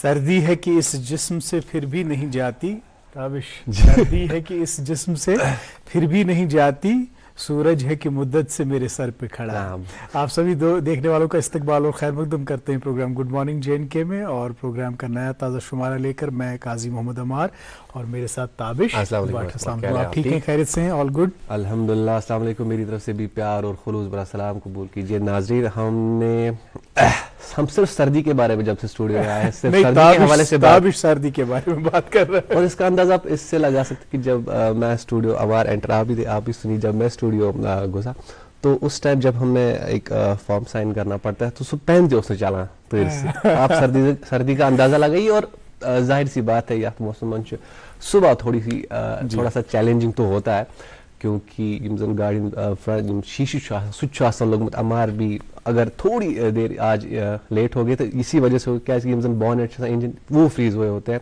सर्दी है कि इस जिस्म से फिर भी नहीं जाती, ताबिश सर्दी है कि इस जिस्म से फिर भी नहीं जाती, सूरज है कि मुद्दत से मेरे सर पे खड़ा है। आप सभी दो देखने वालों का इस्तकबाल और खैर मकदम करते हैं प्रोग्राम गुड मॉर्निंग JNK में, और प्रोग्राम का नया ताज़ा शुमारा लेकर मैं काजी मोहम्मद अमार और मेरे साथ ताबिश। आप ठीक हैं, खैरियत से हैं? ऑल गुड अल्हम्दुलिल्लाह। अस्सलाम वालेकुम। मेरी तरफ से भी प्यार और खुलूस भरा सलाम कबूल कीजिए। नाज़रीन, हम सिर्फ सर्दी के बारे में जब से स्टूडियो में आए हैं, सिर्फ सर्दी के हवाले से ताबिश सर्दी के बारे में बात कर रहे हैं। और इसका अंदाजा आप इससे लगा सकते कि जब मैं स्टूडियो अवार एंटर आप भी सुनी, जब मैं स्टूडियो घुसा तो उस टाइम जब हमें एक फॉर्म साइन करना पड़ता है तो सब पहनते उसने चला तो आप सर्दी का अंदाजा लगाइए। और जाहिर सी बात है यह मौसम सुबह थोड़ा सा चैलेंजिंग तो होता है, क्योंकि गाड़ी शीशी सह लोगमुत अमार भी अगर थोड़ी देर आज लेट हो गए तो इसी वजह से क्या बॉनेट इंजन वो फ्रीज हुए होते हैं।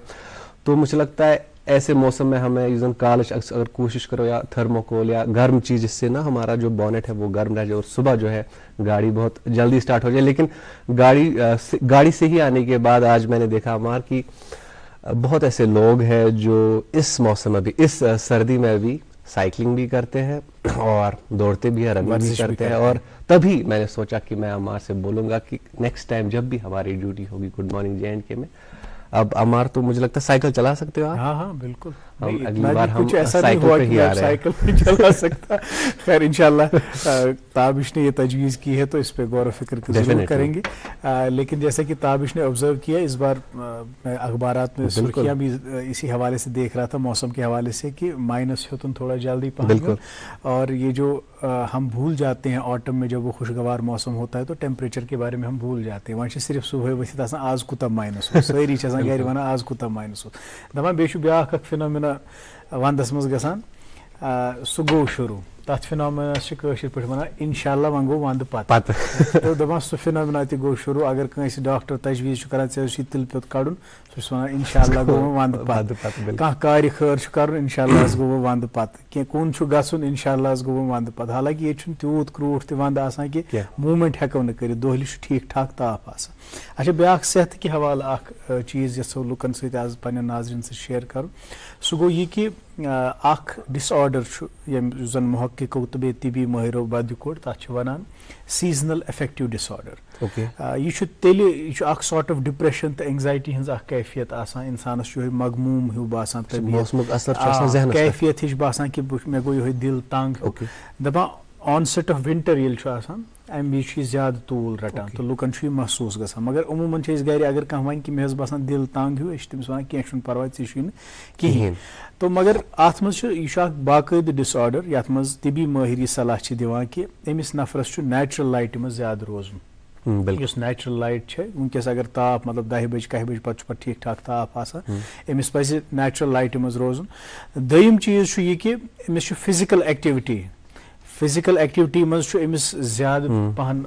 तो मुझे लगता है ऐसे मौसम में हमें कालच अगर कोशिश करो या थर्मोकोल या गर्म चीज़, जिससे ना हमारा जो बॉनेट है वो गर्म रह जाए और सुबह जो है गाड़ी बहुत जल्दी स्टार्ट हो जाए। लेकिन गाड़ी से ही आने के बाद आज मैंने देखा हमार कि बहुत ऐसे लोग हैं जो इस मौसम में भी, इस सर्दी में भी साइकिलिंग भी करते हैं और दौड़ते भी हैं, रनिंग भी करते हैं। और तभी मैंने सोचा कि मैं अमार से बोलूँगा कि नेक्स्ट टाइम जब भी हमारी ड्यूटी होगी गुड मॉर्निंग JNK में, अब अमार तो मुझे लगता है साइकिल चला सकते हो आप। हाँ हाँ बिल्कुल, अगली बार हम कुछ ऐसा नहीं हुआ कि आप साइकिल नहीं चला सकता। खैर इंशाल्लाह ताबिश ने ये तजवीज़ की है तो इस पे गौर फिक्र जरूर करेंगे। लेकिन जैसे कि ताबिश ने ऑब्जर्व किया, इस बार मैं अखबारात में सुर्खियाँ भी इसी हवाले से देख रहा था, मौसम के हवाले से, कि माइनस हो तो थोड़ा जल्दी पहुँच। और ये जो हम भूल जाते हैं ऑटम में जब वो खुशगवार मौसम होता है तो टेम्परेचर के बारे में हम भूल जाते हैं। वहाँ सिर्फ सुबह वथित आज कुत माइनस हो सारी गर वन आज कुत माइनस हो दपान बे ब्या फिनोमिना वंदस मज गसान सह गो शुरू तथ फिनोमिना पे वन इंशाल्लाह वन गो वंद पत तो दपान सह फिनोमिना तह गो शुरू। अगर कंस डॉक्टर तजवीज़ करान तिल पोत कड़न सह वन इंशाल्लाह गो वंद पत, कह कार्य खैर कर इंशाल्लाह गो वंद पत, कह कुन गन इंशाल्लाह गो वंद पत। हालांकि ये तूत क्रूठ तह वंद आसान कि मूवमेंट हेको न कर, दोहली ठीक ठाक ताप आसान। अच्छा, ब्या सेहत के हवाले अख चीज़ यो लुकन सत आज पन्न नाज़रीन से शेयर कर, सह गो ये कि अख डिसऑर्डर जन मुहक्किको तो बे तिबी माहिरो बद कोड़ तथ वनान सीजनल अफेक्टिव डिसऑर्डर। यह तेल यह सॉर्ट ऑफ डिप्रेशन तो एंग्जाइटी हज कैफियत आसान, इंसानस मगमूम हूँ बासान, कैफियत हिश बासान कि मे गो ये दिल तंग दपान ऑनसेट ऑफ विंटर ये अमे वज ज्यादा तूल रटान तो लुकन महसूस ग। मगर अमूमन गर अगर कह वन कि मे बासान दिल तंग हूँ तमिस वन कह पर्वा कहें तो, मगर अत मह बाकायदे डिसऑर्डर ये मज तिबी माहिर सलाह दिवान कि अमिस नफरस नेचुरल लाइट मज ज्यादा रोजन। इस नेचुरल लाइट है वनकस अगर ताप मतलब 10 बजे 1 बजे पे ठीक ठाक ताप आसान, अमिस पज़ नेचुरल लाइट मज रोजन। दोयम चीज़ यह कि अमिस फिजिकल एक्टिविटी मज अमिस ज्यादा पहन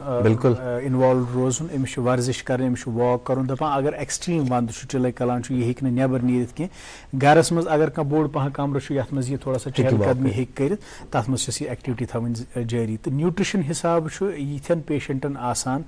इन्वॉल्व रोजन, अमिस वर्जिश कर, अमिस वॉक कर। दपान अगर एक्सट्रीम वंद चिल्ले कलान यह हे नबर नीरित कह, गरस मज अगर कह बोड़ पहन कमर ये मज यह थोड़ा सा चहलकदमी हे कर, तथ मज यह एक्टिविटी थवन जारी। तो न्यूट्रिशन हिसाब यन पेशेंटन आसान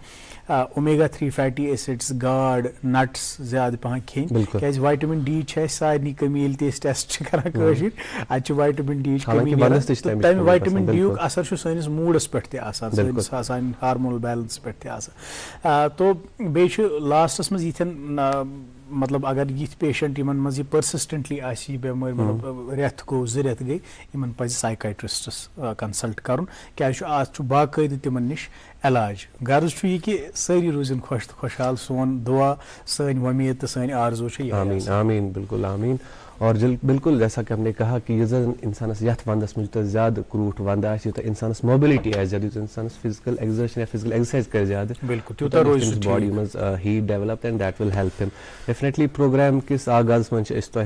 ओमेगा 3 फैटी एसिड्स, गाड, नट्स ज्यादा पहन खेन, क्या विटामिन D सारे कमी ये टेस्ट कर अत विटामिन D कमी, तम विटामिन D असर सैनिस मूडस पे आसान, हार्मोनल बैलेंस पे आसान। तो बे लास्टस मज यन मतलब अगर ये पेशेंट इन मज परसिस्टेंटली बेमार मतलब रेथ गो 2 रेथ गई, इन पज साइकाट्रिस्टस कंसल्ट कर, क्या आज बाकायदे तिमन निश इलाज। गर्ज यह कि सारी रोजन खुश खुशहाल, सोन दुआ सन उम्मीद तो सन आरजू। आमीन आमीन, बिल्कुल आमीन। और बिल्कुल जैसा कि हमने कहा कि इंसानस यथ वंदस में ज्यादा क्रूठ वंद तो इंसानस मोबिलिटी ज्यादा, इंसानस फिजिकल एक्सर्शन या फिजिकल एक्सरसाइज कर ज्यादा, बिल्कुल बॉडी मज heat develop and that will help him definitely. Programme किस आगाज में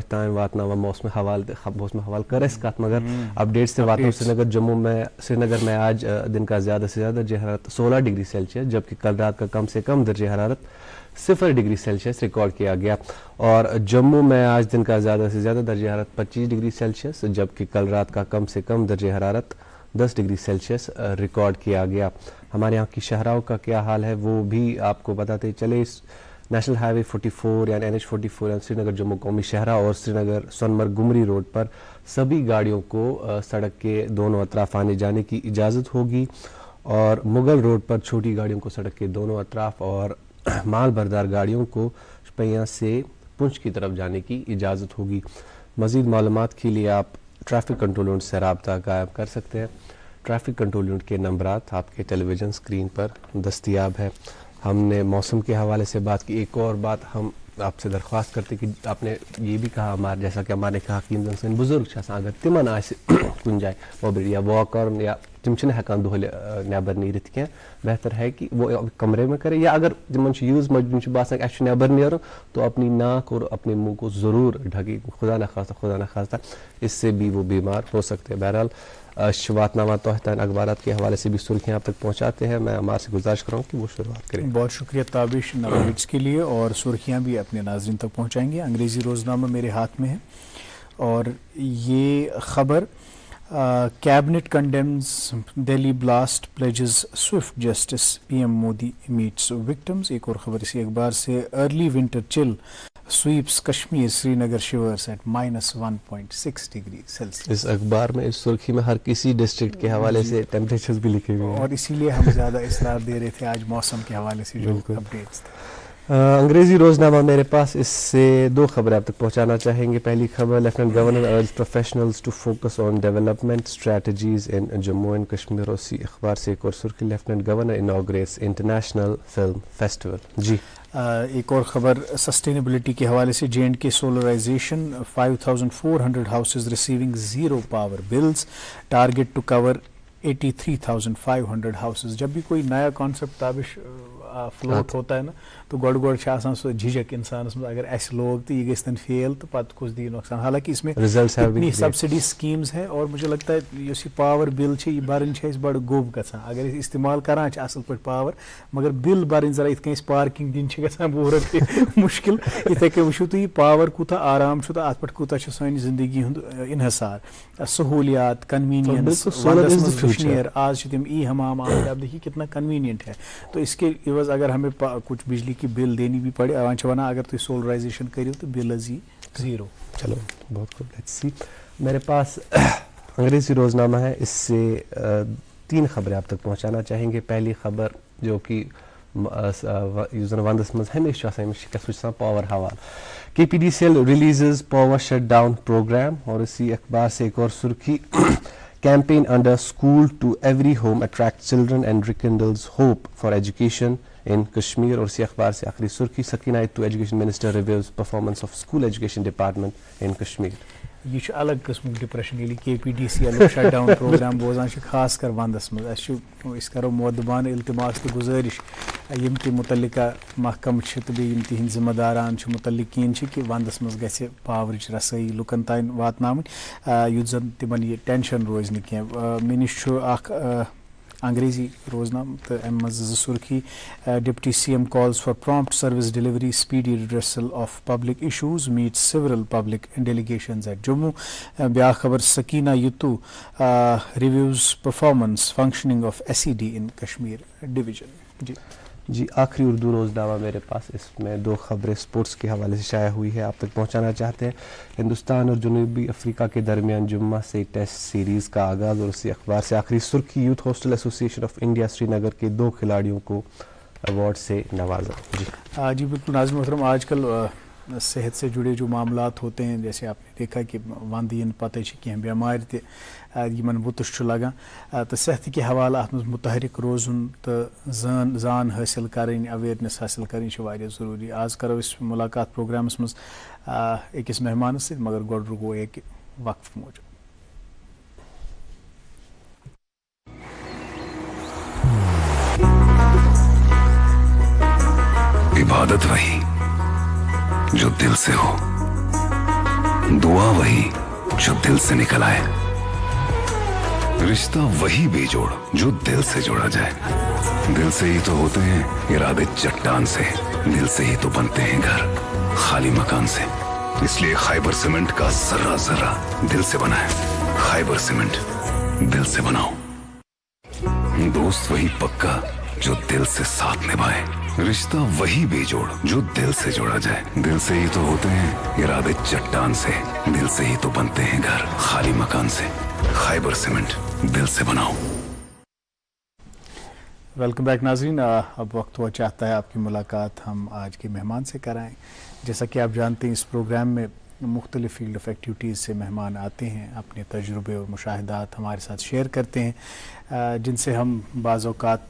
तान वातना मौसम हवाल कर कत, मगर अपडेट से वातना श्रीनगर में आज दिन का ज्यादा से ज्यादा दर्ज हरारत 16 डिग्री सेल्सियस, जबकि कल रात का कम से कम दर्ज हरारत 0 डिग्री सेल्सियस रिकॉर्ड किया गया। और जम्मू में आज दिन का ज़्यादा से ज़्यादा दर्ज हरारत 25 डिग्री सेल्सियस, जबकि कल रात का कम से कम दर्ज हरारत 10 डिग्री सेल्सियस रिकॉर्ड किया गया। हमारे यहाँ की शहराओं का क्या हाल है वो भी आपको बताते चले। नेशनल हाईवे 44 या NH44 या श्रीनगर जम्मू कौमी शहरा और श्रीनगर सोनमर्ग गुमरी रोड पर सभी गाड़ियों को सड़क के दोनों अतराफ आने जाने की इजाज़त होगी और मुगल रोड पर छोटी गाड़ियों को सड़क के दोनों अतराफ और माल बरदार गाड़ियों को शुपियाँ से पुंछ की तरफ जाने की इजाज़त होगी। मज़ीद मालूमात के लिए आप ट्रैफिक कंट्रोल यूनिट से रब्ता कायम कर सकते हैं। ट्रैफिक कंट्रोल यूनिट के नंबरात आपके टेलीविज़न स्क्रीन पर दस्तयाब है। हमने मौसम के हवाले से बात की। एक और बात हम आपसे दरख्वास्त करते कि आपने ये भी कहा हमारे जैसा कि हमारे कहा कि बुजुर्ग अगर तिमन कुन जाए मोबिल या वॉक और या तम हेकान दोहले नबर नीरित क्या बेहतर है कि वो कमरे में करे या अगर तिमन यूज मजबूर बासान अस नबर नीर तो अपनी नाक और अपने मुंह को ज़रूर ढके, खुदा न खास्ता इससे भी वो बीमार हो सकते हैं। बहरहाल शवातनामा तोहतान अखबार के हवाले से भी सुर्खियाँ आप तक पहुँचाते हैं। मैं हमारे से गुजारिश करूँ कि वो शुरुआत करें। बहुत शुक्रिया ताबिश नवाइट्स के लिए और सुर्खियाँ भी अपने नाज़रीन तक पहुँचाएंगे। अंग्रेज़ी रोज़नामा मेरे हाथ में है और ये ख़बर cabinet condemns Delhi blast pledges swift justice, PM Modi meets victims. एक और ख़बर इसी अखबार से early winter chill sweeps Kashmir Srinagar shivers at -1.6 degree Celsius. इस अखबार में इस सुर्खी में हर किसी डिस्ट्रिक्ट के हवाले से टेम्परेचर्स भी लिखे हुए हैं और इसीलिए हम ज़्यादा इसरार दे रहे थे आज मौसम के हवाले से जो अपडेट्स थे। अंग्रेजी रोजनामा मेरे पास, इससे दो खबरें आप तक पहुंचाना चाहेंगे। पहली खबर, lieutenant governor urges professionals to focus on development strategies in Jammu and Kashmir. और इसी अखबार से एक और सुर्खी, lieutenant governor inaugurates international film festival. जी एक और ख़बर सस्टेनेबिलिटी के हवाले से, J&K solarisation 5400 houses receiving zero power bills, target to cover 83,500 houses. जब भी कोई नया कॉन्सेप्ट ताबिश फ्लोट होता है ना तो गोड़ सो झिझक इंसानस में अगर ऐसे लोग तो ये गन फेल तो पत कुछ दी नुकसान। हालांकि इसमें इतनी सब्सिडी स्कीम्स है और मुझे लगता है ये पावर बिल बरन बड़ गोब ग अगर इस्तेमाल करान असल पे पावर मगर बिल बरन जरा इत पार्किंग दिन बहुत मुश्किल। इथे कन वो तुम पावर कूता आराम अत पे कूता सानी जिंदगी हूँ इनहसार, सहूलियात, कन्वीनियंस, आज तम ई हमाम आमद, आप देखिए कितना कन्वीनियंट है। तो इसके इवज अगर हमें कुछ बिजली की बिल देनी भी पड़े, वना अगर तुम सोलराइजेशन करो तो बिल ज़ीरो। चलो बहुत खूब, लेट्स सी। मेरे पास अंग्रेजी रोजनामा है, इससे तीन खबरें आप तक पहुंचाना चाहेंगे। पहली खबर जो कि वंदस मज हमेशा शिकस्त पावर हवाल, KPDCL releases power shut down programme. और इसी अखबार से एक और सुर्खी, campaign under school to every home attracts children and rekindles hope for education in Kashmir। और इसी अखबार से आखिरी सुर्खी, Sakina Itoo education minister reviews performance of school education department in Kashmir. यह अलग किस्म डिप्रेशन ये KPDCL शट डाउन प्रोग्राम बोजान खास कर वंदस मज करो मोदबान इल्तिमास तो गुजारिश यम ते मुतल्लिका महकम तो बेम तिहिंद जिम्मेदारान मुतल्लिकीन कि वंदस मज गसे पावरच रसाई लुकन तान वातनाम युत जन तिमन ये टेंशन रोज न कह। मे निश अंग्रेजी रोजनाम तो अम सुर्खी, deputy CM calls for prompt service delivery speedy redressal of public issues meet several public delegations at Jammu. ब्या खबर, Sakina Itoo reviews performance functioning of SED in Kashmir division. जी आखिरी उर्दू रोजनामा मेरे पास, इसमें दो खबरें स्पोर्ट्स के हवाले से शाया हुई है, आप तक पहुंचाना चाहते हैं। हिंदुस्तान और जनूबी अफ्रीका के दरमियान जुम्मा से टेस्ट सीरीज़ का आगाज़। और इसी अखबार से आखिरी सुर्खी, youth hostel association of India Srinagar के 2 खिलाड़ियों को अवार्ड से नवाजा। जी बिल्कुल नाज़रीन मोहतरम, आजकल सेहत से जुड़े जो मामलात होते हैं, जैसे आपने देखा कि वंद इन पत कह बेमार तमन वुतुश लगा तो सेहत के हवाले अत मुतहरिक रोजुन तो जान हासिल करें, अवेयरनेस हासिल करें ज़रूरी। आज करो इस मुलाकात प्रोग्रामस मज अकिस मेहमान से, मगर गोड़ रुको एक वक्फ मौजूद। इबादत वही जो दिल से हो, दुआ वही जो दिल से निकल आए, रिश्ता वही बेजोड़ जो दिल से जोड़ा जाए। दिल से ही तो होते हैं इरादे चट्टान से, दिल से ही तो बनते हैं घर खाली मकान से। इसलिए खैबर सीमेंट का जर्रा जर्रा दिल से बना है। खैबर सीमेंट, दिल से बनाओ। दोस्त वही पक्का जो दिल से साथ निभाए। रिश्ता वही बेजोड़ जो दिल से जोड़ा जाए। दिल से ही तो होते हैं इरादे चट्टान से, दिल से ही तो बनते हैं घर खाली मकान से। खैबर सीमेंट, दिल से बनाओ। वेलकम बैक नाज़रीन। अब वक्त हुआ चाहता है आपकी मुलाकात हम आज के मेहमान से कराएं। जैसा कि आप जानते हैं, इस प्रोग्राम में मुख्तलिफ फील्ड ऑफ एक्टिविटीज़ से मेहमान आते हैं, अपने तजुर्बे और मुशाहिदात हमारे साथ शेयर करते हैं, जिनसे हम बाज़ औक़ात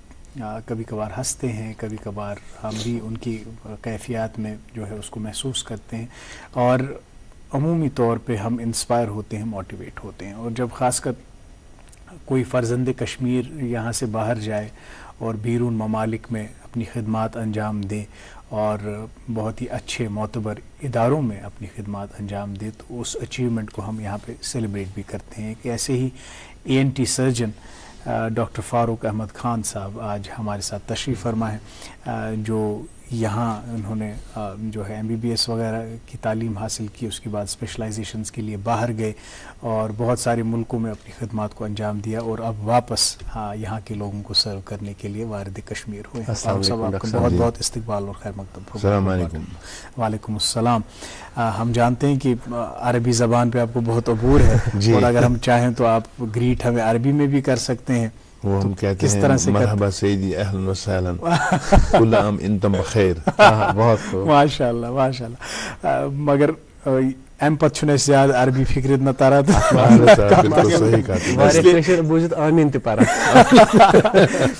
कभी कभार हंसते हैं, कभी कभार हम भी उनकी कैफियत में जो है उसको महसूस करते हैं और अमूमी तौर पे हम इंस्पायर होते हैं, मोटिवेट होते हैं। और जब ख़ासकर कोई फ़र्जंद कश्मीर यहाँ से बाहर जाए और बैरून ममालिक में अपनी खिदमात अंजाम दे और बहुत ही अच्छे मोतबर इदारों में अपनी खिदमात अंजाम दे, तो उस अचीवमेंट को हम यहाँ पे सेलिब्रेट भी करते हैं। कि ऐसे ही ENT surgeon doctor Farooq Ahmad Khan sahab आज हमारे साथ तशरीफ़ फरमा है, जो यहाँ उन्होंने जो है MBBS वगैरह की तालीम हासिल की, उसके बाद स्पेशलाइजेशंस के लिए बाहर गए और बहुत सारे मुल्कों में अपनी खिदमात को अंजाम दिया और अब वापस यहाँ के लोगों को सर्व करने के लिए वारिद कश्मीर हुए। सब आपका बहुत बहुत इस्तकबाल और खैर मकदम। वालेकुम अस्सलाम। हम जानते हैं कि अरबी ज़बान पे आपको बहुत अबूर है और अगर हम चाहें तो आप ग्रीट हमें अरबी में भी कर सकते हैं। वो हम कहते किस हैं तरह से मरहबा सईदी अहलन व सहलन कुल आम इंतम बखैर। बहुत माशाअल्लाह माशाअल्लाह। मगर एम पत ज्यादा अरबी फिक्र न तरह सही कहा बूझित आमीन ते पर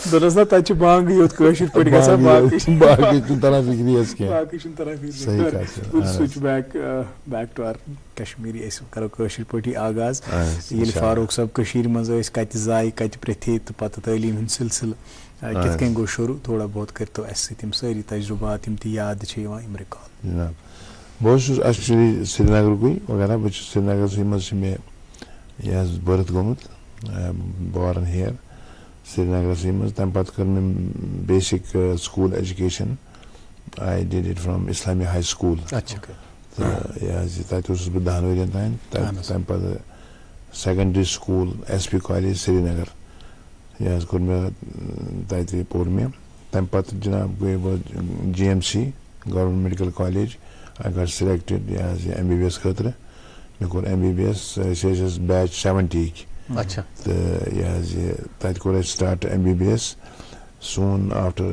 दोनों ना तच बांग योत कशिर पड़ गसा बाकी बाकी तरह फिक्री है इसके बाकी तरह फिक्री सही कहा। Switch back to our Kashmiri ऐसे करो कशिर पटी आगाज। ये फारूक साहब कशीर मज कत जाय कत प्रथे तो पत तालीम हिंद सिलसिल कित कन गो शुरू थोड़ा बहुत कर तो ऐसे तिम सारी तजुर्बात तिम ती याद छ यम रिकॉल। जनाब बहुत एक्चुअली श्रीनगर गई वगैरह बस श्रीनगर से मज में यह बर्थ गोमुत बॉर्न हियर श्रीनगर से मज तम पत कर में basic school education I did it from Islami high school. अच्छा तो यह तत बह 10 वर तान तम पत secondary school SP college Srinagar यह कोर मे तत पोर मे तम पत जनाब गई GMC government medical college. I got selected as MBBS खतर मे कोर MBBS बैच 70। अच्छा तो यह तत core start MBBS soon after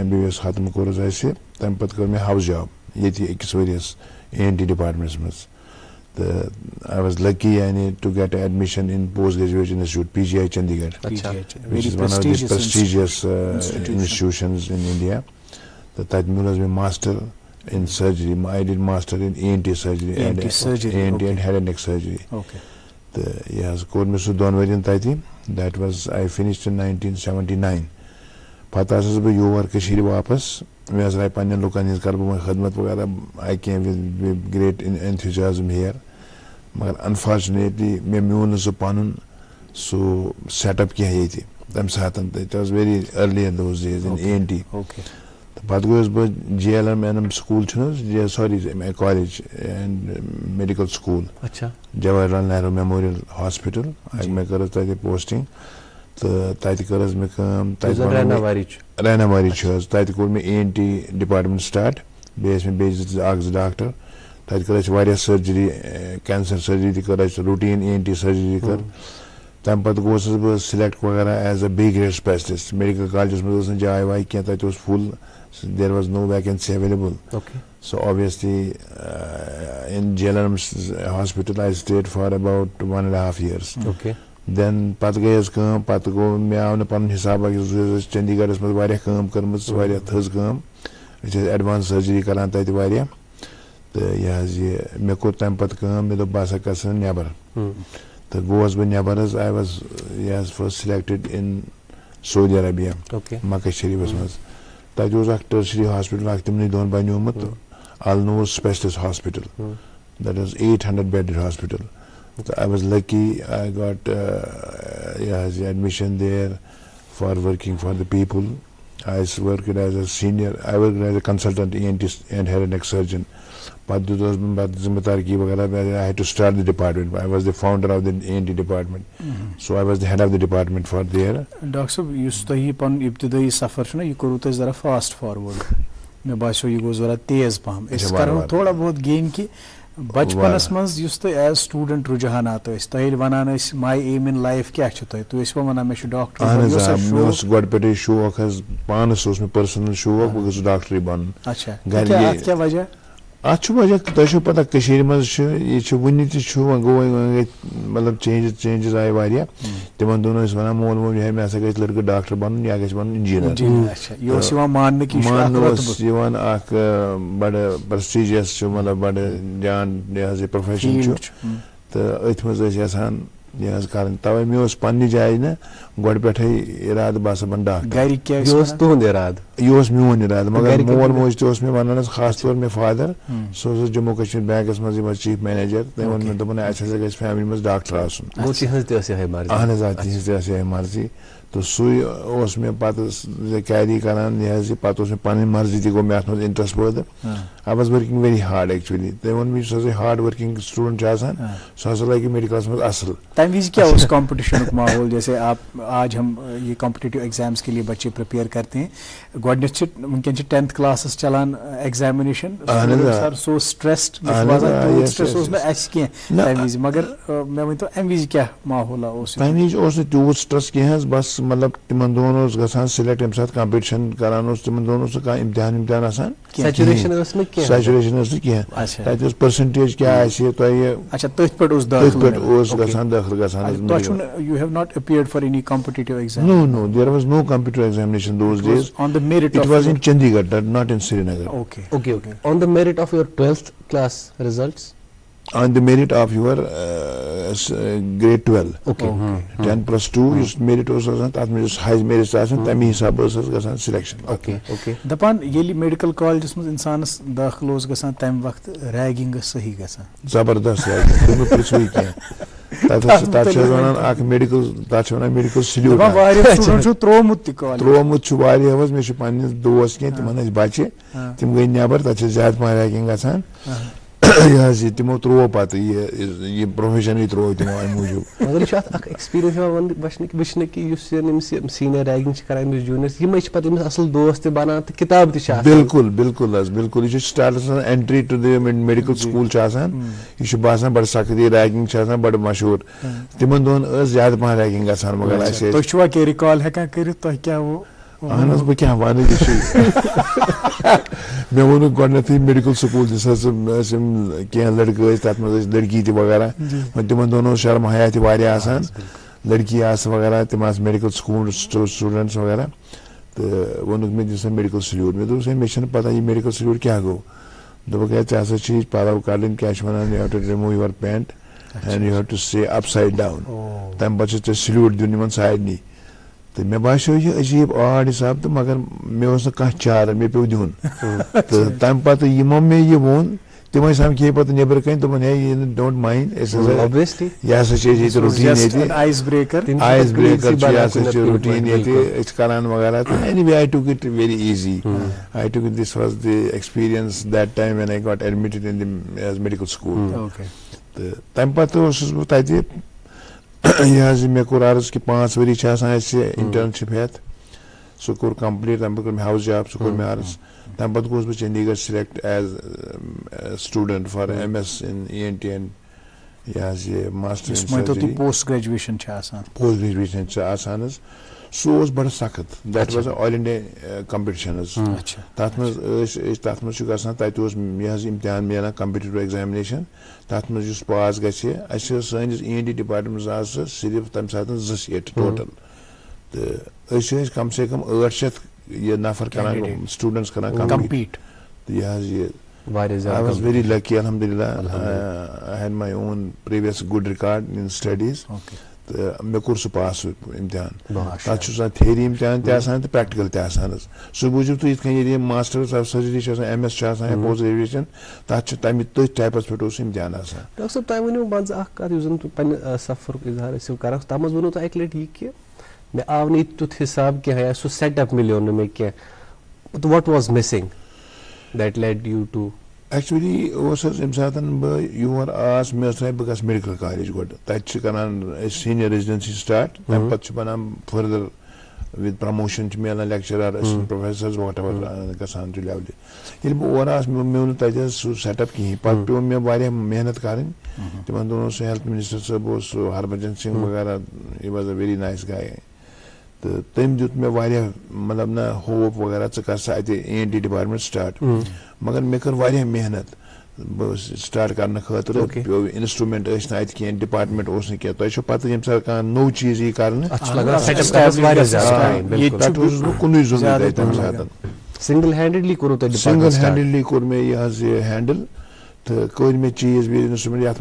MBBS खत्म कोर तम पत कर मे हाउस जॉब ये अकिस वरियस ENT डिपार्टमेंट्स मज। तो I was lucky to get admission in post graduate institute PGI Chandigarh, which is one of the prestigious institutions in India. तो तत मिल मे master in surgery. I did master in ENT surgery and ENT and head and neck surgery. Okay. Yes, core में सु दोन वरियन तती. That was I finished in 1979. पता आसस बह your Kashir वापस मे राय पन्न लुकन hinge कर बह खदमत वगैरह। I came with great enthusiasm here, मगर अनफॉर्चुनेटली मे म्यून सह पन सो सेटअप कह ये तम सात। It was very early in those days in ENT. Okay. पत गोस बह JLM school sorry college and medical school. अच्छा जवाहरलाल नेहरू मेमोरियल हॉस्पिटल मे कर तत पोस्टिंग। तो तत कर मे रहनावारी तत कोर मे ENT डिपार्टमेंट स्टार्ट मे डॉक्टर तत कर सर्जरी कैंसर सर्जरी कर रूटीन ENT सर्जरी कर। तम पत गोस बह सिलेक्ट वगैरह as a B grade specialist medical college में जाय वाय क्या तत full there was no vacancy available. Okay. So obviously in JLM hospital I stayed for about 1.5 years. Okay. Then pat gayas काम pat go मे आव न पन हिसाब चंडीगढ़ मज वारिया काम करमज वारिया थज काम एडवांस सर्जरी करान तत वारिया। तो यह मे कोर तम पत काम मे दोप बस गसन नेबर। तो गोस बह neighbour I was first selected in Saudi Arabia. Okay. Makkah शरीफस मज तत टर्शरी हॉस्पिटल तमन दोन बनुमुत Al Noor Specialist Hospital. That was 800 bedded hospital. So I was lucky. I got admission there for working for the people I worked as a senior, I worked as a consultant ENT and head and neck surgeon. But I had to start the department. I was the founder of the ENT department. So I was the head of the department for there. Dr. Sab, yus tohi pan ibtidai safar chuna ye koru to zara fast forward. Me basho ye go zara tez paham. Is karo thoda bahut gain ki बचपनस मज युस तो as student रुझानात तहल वनान my aim in life क्या तुम वनान मे doctor गोड पे शौक पानस मे पर्सनल शौक बह गो डॉक्टर बन अच्छा क्या वजह अत वजह तुम पता मज वन गो मतलब चेंजेस आए वारिया तिमन दोनों वन मोल मोल मे हसा गई लड़का डॉक्टर बन या बन इंजीनियर मान बड़ प्रेस्टिजियस मतलब बड़ जान यह प्रोफेशन तो अथ मज यह कर तवे मे पन्नी जाए ना गोड़ पे इराद बस बन डॉक्टर तुंद इराद यह मोन इराद मगर मोल मोज तो मे वन खास तौर मे फादर सह जम्मू कश्मीर बैंकस मज चीफ मैनेजर तम वो मे दोपन गई फैमिली मज डॉक्टर आह मर्जी तो सुस मे पे कैरी करान यह पे मे पन मर्जी तक गो मे अत इंटरेस्ट पैदा I was working very hard actually तम वो मे सह हार्ड वर्किंग स्टूडेंट सह लगे मेडिकल मज असल तम विज क्या कॉम्पिटिशन माहौल जैसे आप आज हम ये कॉम्पिटिटिव एग्जाम्स के लिए बच्चे प्रिपेयर करते हैं गोडनेथ वनकन 10th क्लास चलान एग्जामिनेशन सर सो स्ट्रेस्ड मगर मे वन तो अम विज क्या माहौल तम विज तूत स्ट्रेस कह बस मतलब तिमन दोन ग सिलेक्ट यम सात कॉम्पिटिशन करान तिमन दोन कह इम्तिहान आसान सैचुरेशन कह तत परसेंटेज क्या you have not appeared for any competitive exam? No, there was no competitive examination those days. On the merit it was in Chandigarh, not in Srinagar. Okay. On the merit of your 12th class results? On the merit of your grade 12. Okay. 10 plus 2 is merit was that means high merit तमी हिसाब selection. Okay. दपान येली medical colleges मज इंसानस दाखिल ओस गसान तम वक्त ragging सही गसान जबरदस्त रैगिंग तुम प्रिसवी कह मेडिकल सल्यूट त्रोमुत मे पे दोस्त कह तिमन बच्चे तम गई नबर तक ज्यादा पह रैगिंग गसान यह तिमो त्रो पे यह प्रोफेशन त्रो तमो अम मूजूब मगर एक्सपीरियंस वचन कि सीनियर रैगिंग कर जूनियर्स यम पे असल दोस्त बनान तो किताब बिल्कुल यह start entry to the medical school यह बासान बड़ सख्त रैगिंग बड़ मशहूर तिमन दोन ज्यादा पह रैगिंग गसान मगर रिकॉल हेकान करित तो क्या वो अहन बह क्या वन मे वो गोडनेथ मेडिकल स्कूल कह लड़के तथ मज लड़की वगैरह तिमन दोनों शर्म हया आसान लड़की वगैरह तम मेडिकल स्कूल स्टूडेंट्स वगैरह तो वोनुक मे दिस मेडिकल सल्यूट मे दोस मे पता यह मेडिकल सल्यूट क्या गो दोप ऐसा पलव कड़न क्या वन you have to remove your pant and you have to stay upside down तम पे सल्यूट दिन सारे तो मे बासो यह अजीब आड हिसाब तो मगर मे कह चार मे पे दिन तो तम पे यमो मे यह वोन तम समखे पे नबर कन तुम हे डोंट माइंड यह रूटीन आइस ब्रेकर रूटीन करान वगैरह तो anyway I took it very easy I took it this was the experience that time when I got admitted in the medical school तो तम पे तत यह मे कोर अर्ज कि 5 वरी इंटर्नशिप हेत सह कोर कंप्लीट तम पे हाउस जॉब सह कोर मे अर्ज तम पे गोस बह Chandigarh select as student for MS in ENT and यह मास्टर पोस्ट ग्रेजुएशन सह बड़ सख्त that was all India competition तथ मज तत इम्तिहान मिलान कॉम्पिटिटिव एग्जामिनेशन तथ मज पास गि सैनिस ENT डिपार्टमेंट आज सिर्फ तम सात 2 सीट टोटल तो कम से कम 800 यह नफर कर स्टूडेंट्स कर कम्पीट यह I was very lucky, alhamdulillah. I had my own previous good record in studies. May core सह पास इम्तिहान तथा थेरी इम्तिहान तो प्रैक्टिकल सह बूझो तुम ये मास्टर्स ऑफ सर्जरी MS या पोस्ट ग्रेजुएशन तमें तथ टाइपस पे इम्तिहान डॉक्टर साहब तुम वो मज कत सफर इजहार कर तम वो तुम अक लट यह कि मे आव नहीं तुथ हिसाब क्या है सो सेटअप मिलियो न मे क्या तो what was missing that led you to actually ओस अम सातन ब योर आस मे बह गस मेडिकल कॉलेज गोड तत करान सीनियर रेजिडेंसी स्टार्ट तम पत बनान फर्दर विद प्रमोशन मिलान lecturer assistant professors whatever गसान जो लेवल ये और आस मे तत सह सेटअप कहीं पे पे मे वारिया मेहनत करें तिमन दोनों सह हेल्थ मिनिस्टर साहब हरभजन सिंह वगैरह he was a very nice guy तो तम दुत मे वारिया मतलब ना होप वगैरह च कर सा अत ENT डिपार्टमेंट स्टार्ट मगर मे कर वारिया मेहनत स्टार्ट करने खतर पे इंस्ट्रूमेंट अत कह डिपार्टमेंट क्या तुम पता ये कह नो चीज यी कर कुन जरूरत तम सात सिंगल हैंडेडली कोर मे यह हैंडल तो कर मे चीज भी इंस्ट्रूमेंट ये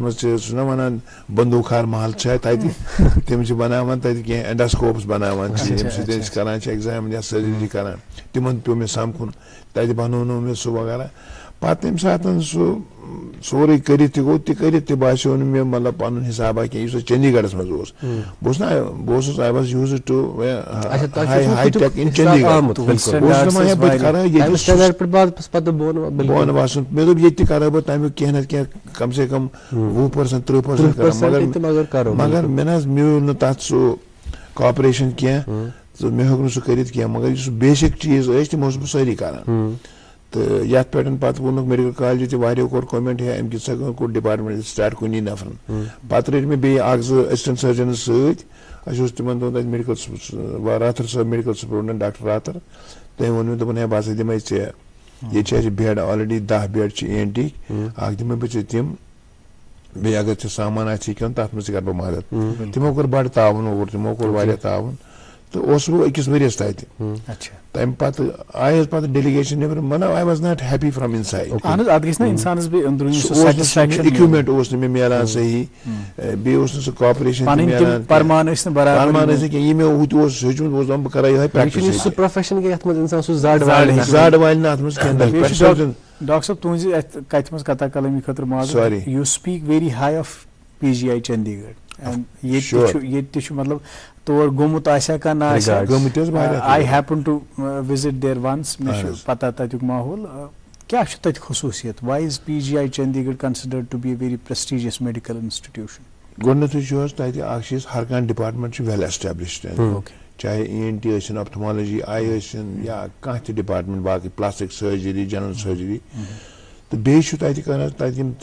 मह वन बंदूखार महल तम बनान तक कह एंडोस्कोप्स बनान करान एग्जाम या सर्जरी करान तिमन पे मे समखुन तत बनोनो मे सह वगैरह पत तम सात सोरे कर बासो मे मतलब पन हिसाबा कह चंडीगढ़ मज बस I was used to high tech in Chandigarh बोन वासन मे दोप ये कर बह तमिक कह न कह कम से कम 20% 30% मगर मे मिल न तथ सह कॉपरेशन कह तो मे हेक सह कर मगर बेसिक चीज तमो सारी करान तो ये पे पत वोन मेडिकल कॉलेज वो कोर कमेंट है अमिक को डिपार्टमेंट स्टार्ट कुनी नफर पत रट मे बे असिस्टेंट सर्जन सत तिमन दोन मेडिकल राथर साहब मेडिकल सुपरिटेंडेंट डॉक्टर राथर तम वो दोपन है बह दिमे ये बेड ऑलरेडी 10 बेड ENT दिमे बह तम बे अगर सामान आन तथ मे कर बह मदद तमो कर बड़ तावन और तमो कोर वारिया तावन तो बह अकिस वरियस तत तम पे आयस पे डेलीगेशन नबर मन I was not happy from inside equipment मे मिलान सही बे कोऑपरेशन परमान ये मे सोचमुत बह कर प्रैक्टिस प्रोफेशन के इंसान जाड वाल डॉक्टर साहब तुज कत मज कथा कलमी खतर माजूद you speak very high of PGI Chandigarh ये मतलब तौर गोमुत I happen to visit there once मे पता तत्युक माहौल क्या तत खसूसियत why is PGI Chandigarh considered to be a very prestigious medical institution गोडनथ तत हर कह डिपार्टमेंट वेल एस्टेब्लिश्ड चाहे ENT ऑप्थेमोलॉजी आई या कह डिपार्टमेंट बाकी प्लास्टिक सर्जरी जनरल सर्जरी तो बे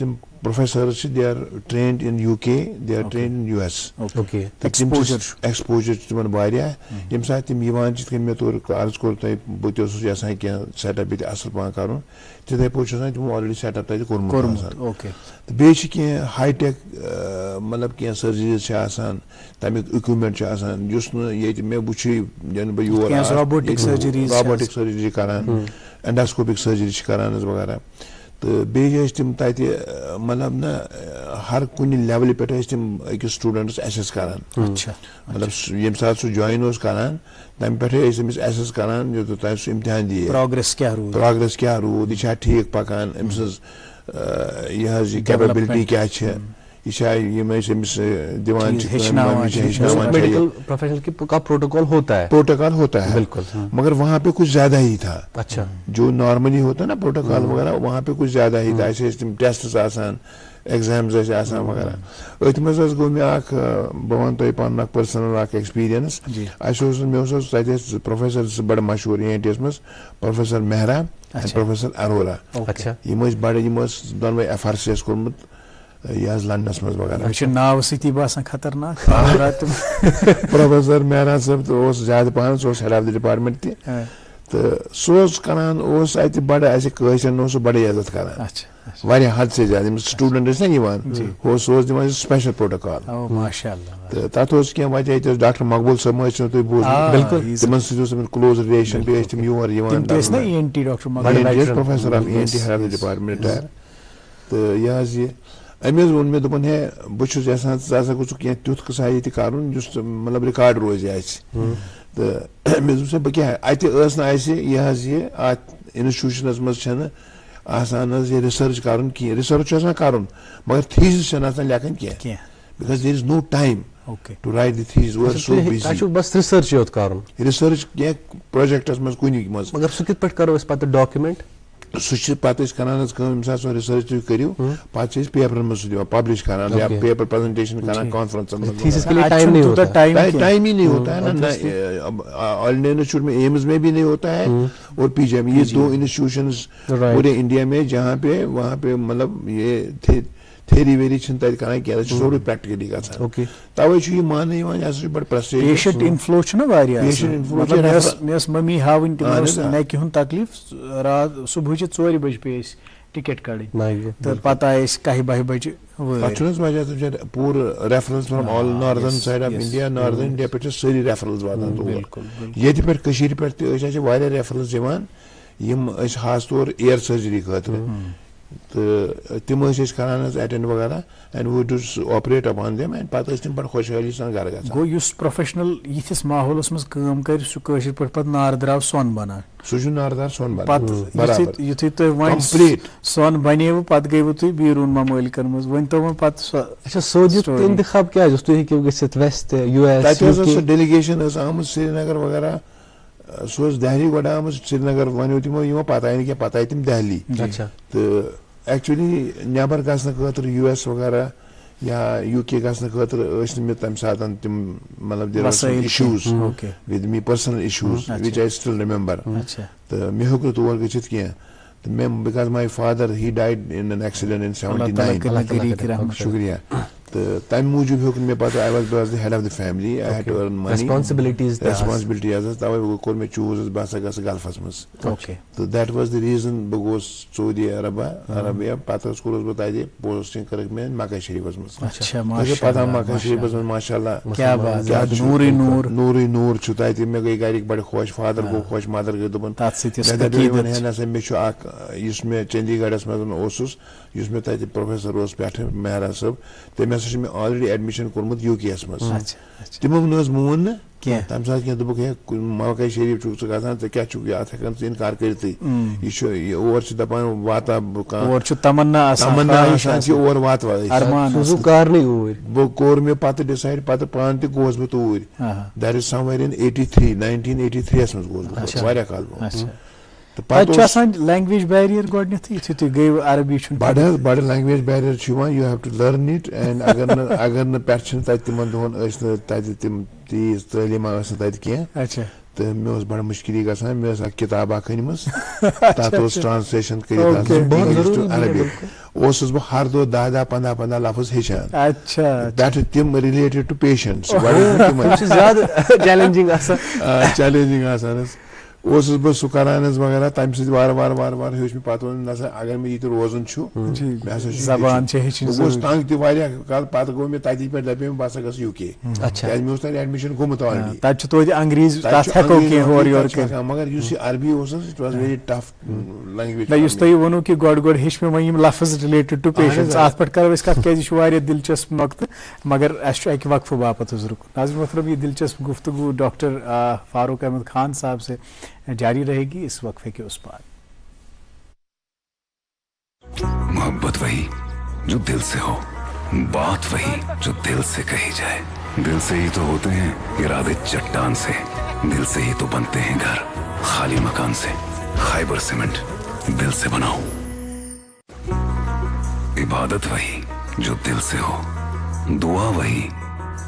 तम professors they are trained in UK they are trained in US exposure तिमन वारिया यम साथ तम मे तौर अर्ज कोर तह बहुत यसान कह सेटअप ये असल पह कर तिथे पे तमो ऑलरेडी सेटअप तक कोर्मुत तो बे कह हाई टेक मतलब कह सर्जरीज तमिक इक्विपमेंट ये मे वुची जन बह योर रोबोटिक सर्जरी करान एंडोस्कोपिक सर्जरी करान वगैरह तो बे तम तत मतलब न हर कुन लेवल पे तम अकिस स्टूडेंट्स एसेस करान मतलब ये सात सह ज्वाइन करान तम पे एसेस करान योतन सह इम्तिहान दी प्रोग्रेस क्या रूद यह ठीक पकान अम सज कैपेबिलिटी क्या मेडिकल प्रोफेशनल का प्रोटोकॉल होता है बिल्कुल मगर वहाँ पे कुछ ज्यादा ही था अच्छा जो नॉर्मली होता है ना प्रोटोकॉल वगैरह वहाँ पे कुछ ज्यादा ही था ऐसे टेस्ट आसान एग्जाम्स वगैरह अथ मज गो मे बह वन तुम पन पर्सनल एक्सपीरियंस मे प्रोफेसर बड़ मशहूर ENT मज professor Mehra and professor Arora यम बड़े दोनवे FRCS कोर्मुत यह लंडनस मज वगैरह नाव सती बसान खतरनाक प्रोफेसर मेहरा साहब तो ज्यादा पहन सह हेड ऑफ द डिपार्टमेंट तो सह करान अत बड़ कहन सह बड़े इज्जत करान वारिया हद से ज्यादा स्टूडेंट ना सह दिवान स्पेशल प्रोटोकॉल तो तथ कह वजह डॉक्टर मकबूल साहब तुम बोझ तमन सत क्लोज रिलेशन बे तम your professor of ENT head of the department retire तो यह अमे वोन मे दोपन है बहुत यसान ज़ा गोस कह तुथ कसा ये कर मतलब रिकॉर्ड रोज तो मे दोप बह क्या यह इंस्टीट्यूशन मज आसान ये रिसर्च कर रिसर्च कर मगर थीसिस लेखन कह because there is no time to write the thesis. We are so busy. That should bas research yot karun. Research kya projects mas kuni mas. Magar su kit pat karo is pat document. Such pat is kanan as kam sa so research tu kariu. Pat is paper mas diwa publish kanan ya paper presentation kanan conference mas. Thesis ke liye time nahi hota. Time ही नहीं होता है ना. All India institute में AIIMS में भी नहीं होता है और पीजे में. ये दो इंस्टीट्यूशंस पूरे इंडिया में जहाँ पे वहाँ पे मतलब ये थेरी वेरी चिंता करना क्या है सोडू प्रैक्टिकली का था. ओके तवे छु ये मान नहीं मान ऐसे बड़ प्रेस्टेज पेशेंट इनफ्लो छु ना वारिया. पेशेंट इनफ्लो मतलब मेस मम्मी हावन तिमस ने कि हुन तकलीफ रात सुबह 4 बजे पे टिकट काड़ी तो पता है इस काही बाही बजे पचनस वजह तो पूरा reference from all northern side of India northern India पे सारी रेफरेंस वातान तो ये पे कशीर पे तो वाले रेफरेंस दिवान यम खास तौर एयर सर्जरी खातिर तो तिम करान अटेंड वगैरह एंड वो to operate upon them and पता तिम बड़ खुशहाली सान घर गया. गो युस प्रोफेशनल यिस माहौलस मस काम कर सु कशिर पर पत नार द्राव सोन बना सुजु नारदार सोन बना पत बराबर युथि तो वन सोन बनेव पत गयव तुई बीरून ममलिकन मस वन तो पत अच्छा सऊदी इंतखाब क्या है तुई के गसित वेस्ट यूएस दैट डेलीगेशन इज आम श्रीनगर वगैरह सो दिल्ली गोड़ा आम श्रीनगर वन तमो यो पता है पता है तिम दिल्ली. अच्छा तो एक्चुअली नबर गसन खतर यूएस वगैरह या यूके गसन खतर मे तम सात तिम मतलब there are issues with me personal issues which I still remember. तो मे होक तौर गछित किया तो मे because my father he died in an accident in 79. शुक्रिया. तो तम मूजूब होक मे पता I was the head of the family I had to earn money responsibility तवे कोर मे चूज बस गस गल्फस मस. तो दैट वाज द रीजन बगोस सऊदी अरबिया पता कोरस बताइए पोस्टिंग करक में मक्का शरीफ मस. अच्छा मुझे पता मक्का शरीफ में माशाल्लाह क्या बात है नूर नूर छुताई थी मे गई गाड़ी बड़े खुश फादर को खुश मदर के दोपन इसमें चंडीगढ़ में ओसुस इसमें तक प्रोफेसर ओस पे मेहरा साहब तम हसा मे ऑलरेडी एडमिशन कोर्मुत यूकेएस मज तिमो मोन न तम सात क्या दोक मक्का शरीफ चुक गसान क्या चुक अत हेकन इनकार करते और दपान वाता तमन्ना और वात बह कोर मे पत डिसाइड पत पान तह गोस बह तूर दैट इज समवेयर इन 1983 मज गोस वारिया काल लैंग्वेज बैरियर गई अरबी बड़ language barrier you have to learn it and अगर न पे तिम दोहन तिम तीज तलीम कह तो मे बड़ मुश्किल गसान मे किताब अन तथ ट्रांसलेशन कर अरबिक बह हर दो 10-15 लफ्ज हेचान. दैट तिम रिलेटेड टू पेशेंट्स चैलेंजिंग बह सह करान वगैरह तम वार वार वार वार हे मे पता नसा अगर मे ये रोजन जबान तंग तह पत गो मे तथी पे दपे बह सा गस यूके मे तक एडमिशन गोमुत अंग्रेज मगर अरबी it was very tough language तुम वो कि गोड़ गोड़ हे मे वह लफ्ज रिलेटेड टू पेशेंट्स अत पे करो क्या दिलचस्प नुकत मगर अक वक्फ बापत रुक. नाज़रीन मोहतरम ये दिलचस्प गुफ्तगू डॉक्टर फारूक अहमद खान साहब से जारी रहेगी इस वक्फे के उस पार. मोहब्बत वही जो दिल से हो, बात वही जो दिल से कही जाए. दिल से ही तो होते हैं इरादे चट्टान से, दिल से ही तो बनते हैं घर खाली मकान से. खाइबर सीमेंट दिल से बनाओ. इबादत वही जो दिल से हो, दुआ वही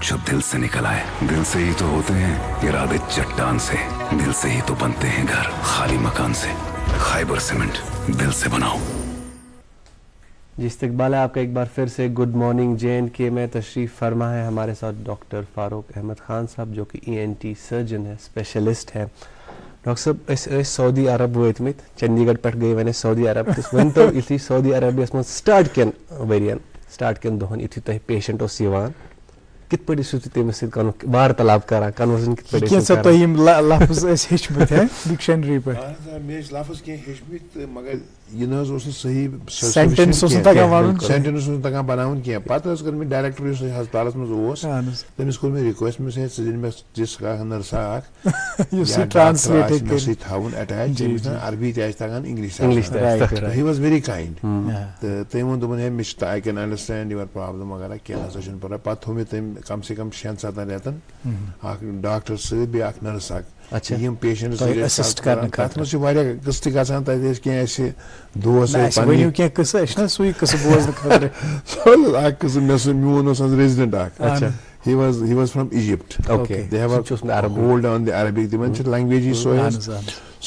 जो दिल से निकल आए. दिल से ही तो होते हैं इरादे चट्टान से, दिल से ही तो बनते हैं घर खाली मकान से. खाइबर सीमेंट दिल से बनाओ. जी इस्तकबाल है आपका एक बार फिर से. गुड मॉर्निंग JNK में तशरीफ़ फरमा है हमारे साथ डॉक्टर फारूक अहमद खान साहब जो कि ENT सर्जन है, स्पेशलिस्ट है. डॉक्टर साहब सऊदी अरब वतमित चंडीगढ़ पे गई वन सऊदी अरब वन तो यु सऊदी अरबियस मज स्टार्ट कन वरियन स्टार्ट कन दोहन यु तुम पेशेंट कित पे तमिस वार्तालाप कर कन्वर्सन डिक्शनरी पे लफ्ज कह मगर यह सही सेंटेंस तक बनावन कह पे कर मे डायरेक्टर हस्पताल मज तमिस कोर मे रिक्वेस्ट मे मे जिस नर्सा थवन अटैच अरबी तगान English he was very kind तम वो दोपन हे मे I can understand your problem वगैरह कह पे थो मे तम कम से कम 6-7 रेतन अख डॉक्टर सहित बे अख नर्स अच्छा यम पेशेंट्स असिस्ट करने तथ मज वारिया किस्त गसान तत कह दोस्त वनियो कह किस्सा सुई किस्सा बोजन खतर अख किस्सा मोन रेजिडेंट अख अच्छा he was from Egypt. Okay. They have a hold on the Arabic. Divan language is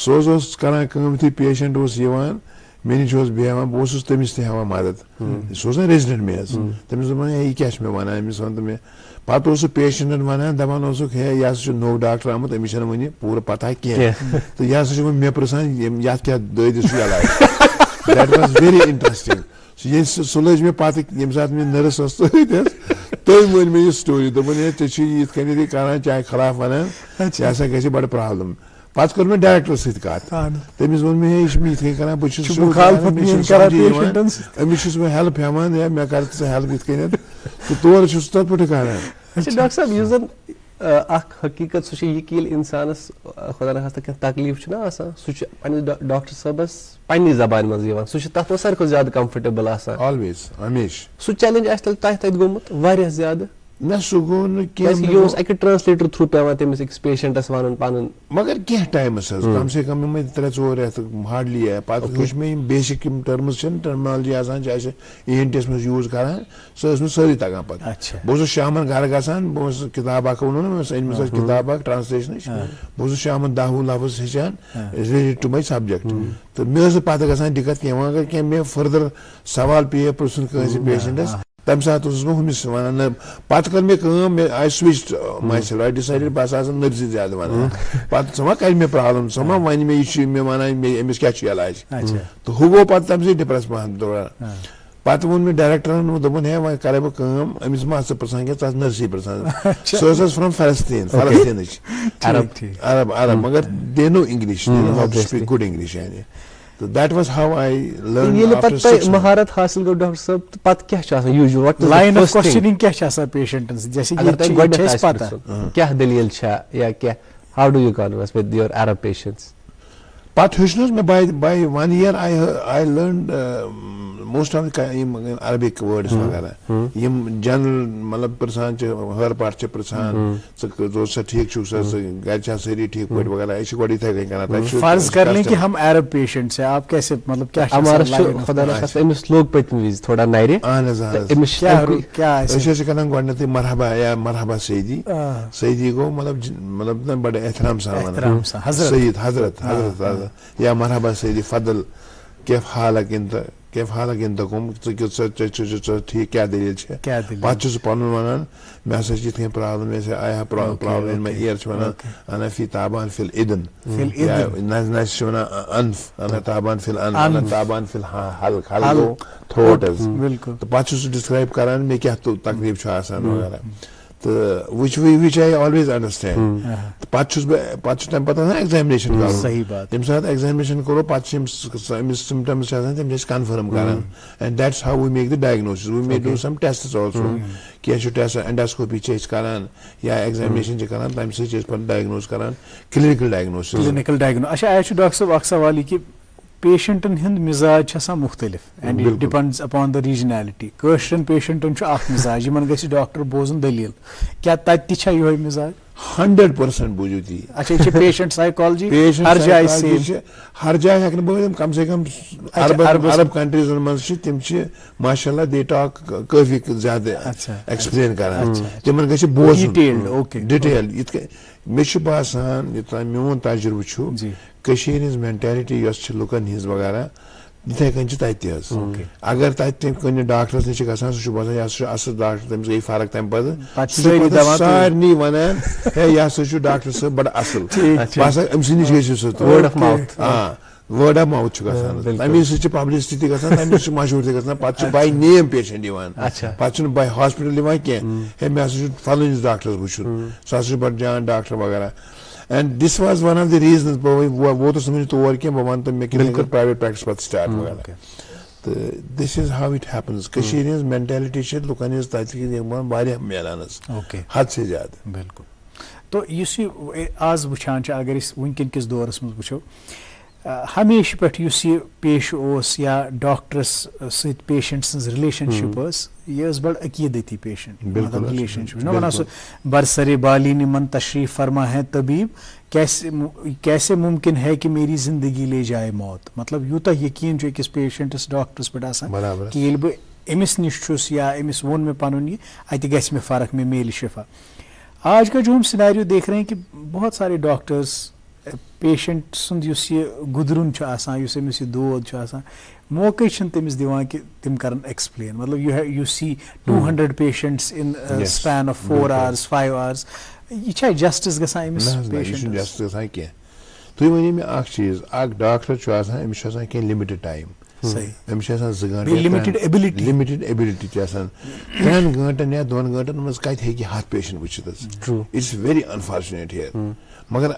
so karan kam thi patient was yivan many was behavan bos temis te hava madad. So resident me as temis man ei kya me wana emis on me pat was patient and wana daban was he yas no doctor amut emission mani pura pata hai kya to yas me person yas kya doid is yala. That was very interesting. So yes solaj me pat yem sat me nurse was तो मन में ये story तो मैंने तेची ये कहने दी कारण चाहे खराब बना ऐसा कैसे बड़ा प्रॉब्लम पास कर में डायरेक्टर से काट तेमिस मन में है इसमें इतने करना बुच्ची शुभ खाल फतमीन करा पेशेंट्स अमिश में हेल्प है मान या मैं करते से हेल्प इतने तो तोर शुस्तात पटे कारण अच्छा डॉक्टर साहब यूजन अख हकीकत सुच यकील इंसानस खुदा न खास्ता तकलीफ छ ना आसान सुच डॉक्टर साहबस पन्नी जबान मज यवान सुच तथ सर को ज्यादा कंफर्टेबल आसान ऑलवेज हमेश सु चैलेंज आसल तथ गोमुत वारिया ज्यादा न सुगुन के योस एक ट्रांसलेटर थ्रू पेवा तेमिस एक पेशेंटस वानन पानन मगर क्या टाइम है कम से कम में 3-4 रेत हार्डली है पात कुछ में बेसिक टर्म्स छन टर्मिनोलॉजी आसान जैसे ईएनटीएस में यूज करा सो इसमें सारी तगा पत अच्छा बोस शामन घर गसान बोस किताब आ कोन में इन किताब आ ट्रांसलेशन बोस शामन 10 लफ्ज हिचान रिलेटेड टू माय सब्जेक्ट तो मैं पता गसान दिक्कत के अगर के मैं फर्दर सवाल पे पर्सन कैसे पेशेंटस तम साथ हमिस वन पत कर मे I switch myself I decided बस आज नर्सी ज्यादा वन पत समा कर मे प्रॉब्लम समा वन मे मे वन अमिस क्या इलाज तो हु गो पत तम डिप्रेस पहन थोड़ा पत वो मे डायरेक्टर दोपन है वह करे बह अमिस मा प्रसान क्या नर्सी प्रसान सो फ्रॉम फलस्तीन अरब मगर they know English how to speak good English यानी So that was how I learned ये after 6 months. महारत हासिल कर डॉक्टर साहब तो पत क्या चाहता है usual what line of questioning क्या चाहता है पेशेंट से जैसे ये चीज पता क्या दलील छा या क्या how do you converse with your Arab patients But by 1 year I learned most of the Arabic words वगैरह ये जनरल मतलब प्रसान हर पार्ट से प्रसान जो सब ठीक चुक सब गैचा सेरी ठीक पॉइंट वगैरह ऐसी कोई था कहीं करना था फर्ज कर लें कि हम अरब पेशेंट्स हैं आप कैसे मतलब क्या हमारा खुदा ना खास्ता इमिस लोग पतमीज थोड़ा नायरे इमिस क्या ऐसे करना गोड़ने थे मरहबा या मरहबा सईदी को मतलब ना बड़े एहतराम सा हजरत या मरहबा सईदी फदल कैफ हालक इंतकुम ठीक क्या दलील छे पाचुस पन वनान मैं से जितने प्रॉब्लम ऐसे आया प्रॉब्लम में ईयर वनान अना फी ताबान फिल इदन या नस वना अनफ अना ताबान फिल अन अना ताबान फिल हल थ्रोट बिल्कुल तो पाचुस डिस्क्राइब करान में क्या तो तकलीफ छ आसान वगैरह तो which I always understand पाचुस टाइम पता है एग्जामिनेशन का सही बात तम साथ एग्जामिनेशन करो पाचुस सिम्पटम्स छान तम कंफर्म करान and that's how we make the diagnosis we may do some tests also क्या टेस्ट एंडोस्कोपी चेक करान या एग्जामिनेशन करान तम से चेक पर डायग्नोस करान क्लिनिकल डायग्नोसिस अच्छा आज डॉक्टर साहब अक्सर वाली की पेशेंटन हिंद मिजाज मुख्तलिफ and it depends upon the regionality कशरन पेशेंटन मिजाज इन गि डॉक्टर बोजन दलील क्या तत यो मिजाज 100% बूझू थी अच्छा ये पेशेंट साइकोलॉजी हर जाय से हर जाय हकन बोल कम से कम अरब कंट्रीज में तिम माशाल्लाह दे टॉक काफी ज्यादा एक्सप्लेन करान तिमन गछ बोझ डिटेल इतके मे बासान युता मोन तजुर्बे छु कशीर हिज मेंटालिटी यस लुकन हिज वगैरह इथे कन तत अगर तत कन डॉक्टर्स नश गसान सह बसान यह असल डॉक्टर तमिस गई फर्क तम पे सारे वनान है यह डॉक्टर साहब बड़ा असल बसा अम्स नश गो word of mouth word of mouth गसान तमें सह पब्लिसिटी गसान तमें मशहूर गसान पे बाय नेम पेशेंट पे बाय हॉस्पिटल कह मे फलनिस डॉक्टर्स वुचुन सह बड़ जान डॉक्टर वगैरह And this was one of the reasons वो तो समझ तो और क्या बमान तो मैं क्लिनिकल प्राइवेट प्रैक्टिस पर स्टार्ट वगैरह तो this is how it happens कश्मीरियंस मेंटालिटी से लुकानिस ताकि नियमान बारे मेलानस हद से ज़्यादा बिल्कुल तो इस आज वुचान अगर इस वुनकिन किस दौरस में वुचो हमेशा पे यह पेश ओस या डॉक्टरस सत पेशेंट सज रिलेशनशिप यह बड़ अकीदती पेशेंट मतलब रिलेशनशिप वन बरसरे बालिनी मन तशरीफ फरमा है तबीब कैसे मुमकिन है कि मेरी जिंदगी ले जाए मौत मतलब यूता यकीन अकिस पेशेंटस डॉक्टरस पे आसान कि ये बह अमिस नश या अमिस वोन मे पन ये अत गि मे फ़र्क मे मेल शिफा। आज का जो हम सिनेरियो देख रहे हैं कि बहुत सारे डॉक्टर्स पेशेंट सुंद युस ये गुदरुन युस अमिस ये दोद मौके तमिस दिवान कि तिम करन एक्सप्लेन मतलब you see 200 patients in span of 4 hours 5 hours यह जस्टिस गसान अमिस पेशेंट जस्टिस गसान कह तुम वन मे चीज डॉक्टर अमिस लिमिटेड टाइम अमिस 2 घंटे लिमिटेड एबिलिटी 3 घंटन या 2 घंटन मज कत हे 100 पेशेंट वुचित इट्स वेरी अनफॉर्चुनेट हियर मगर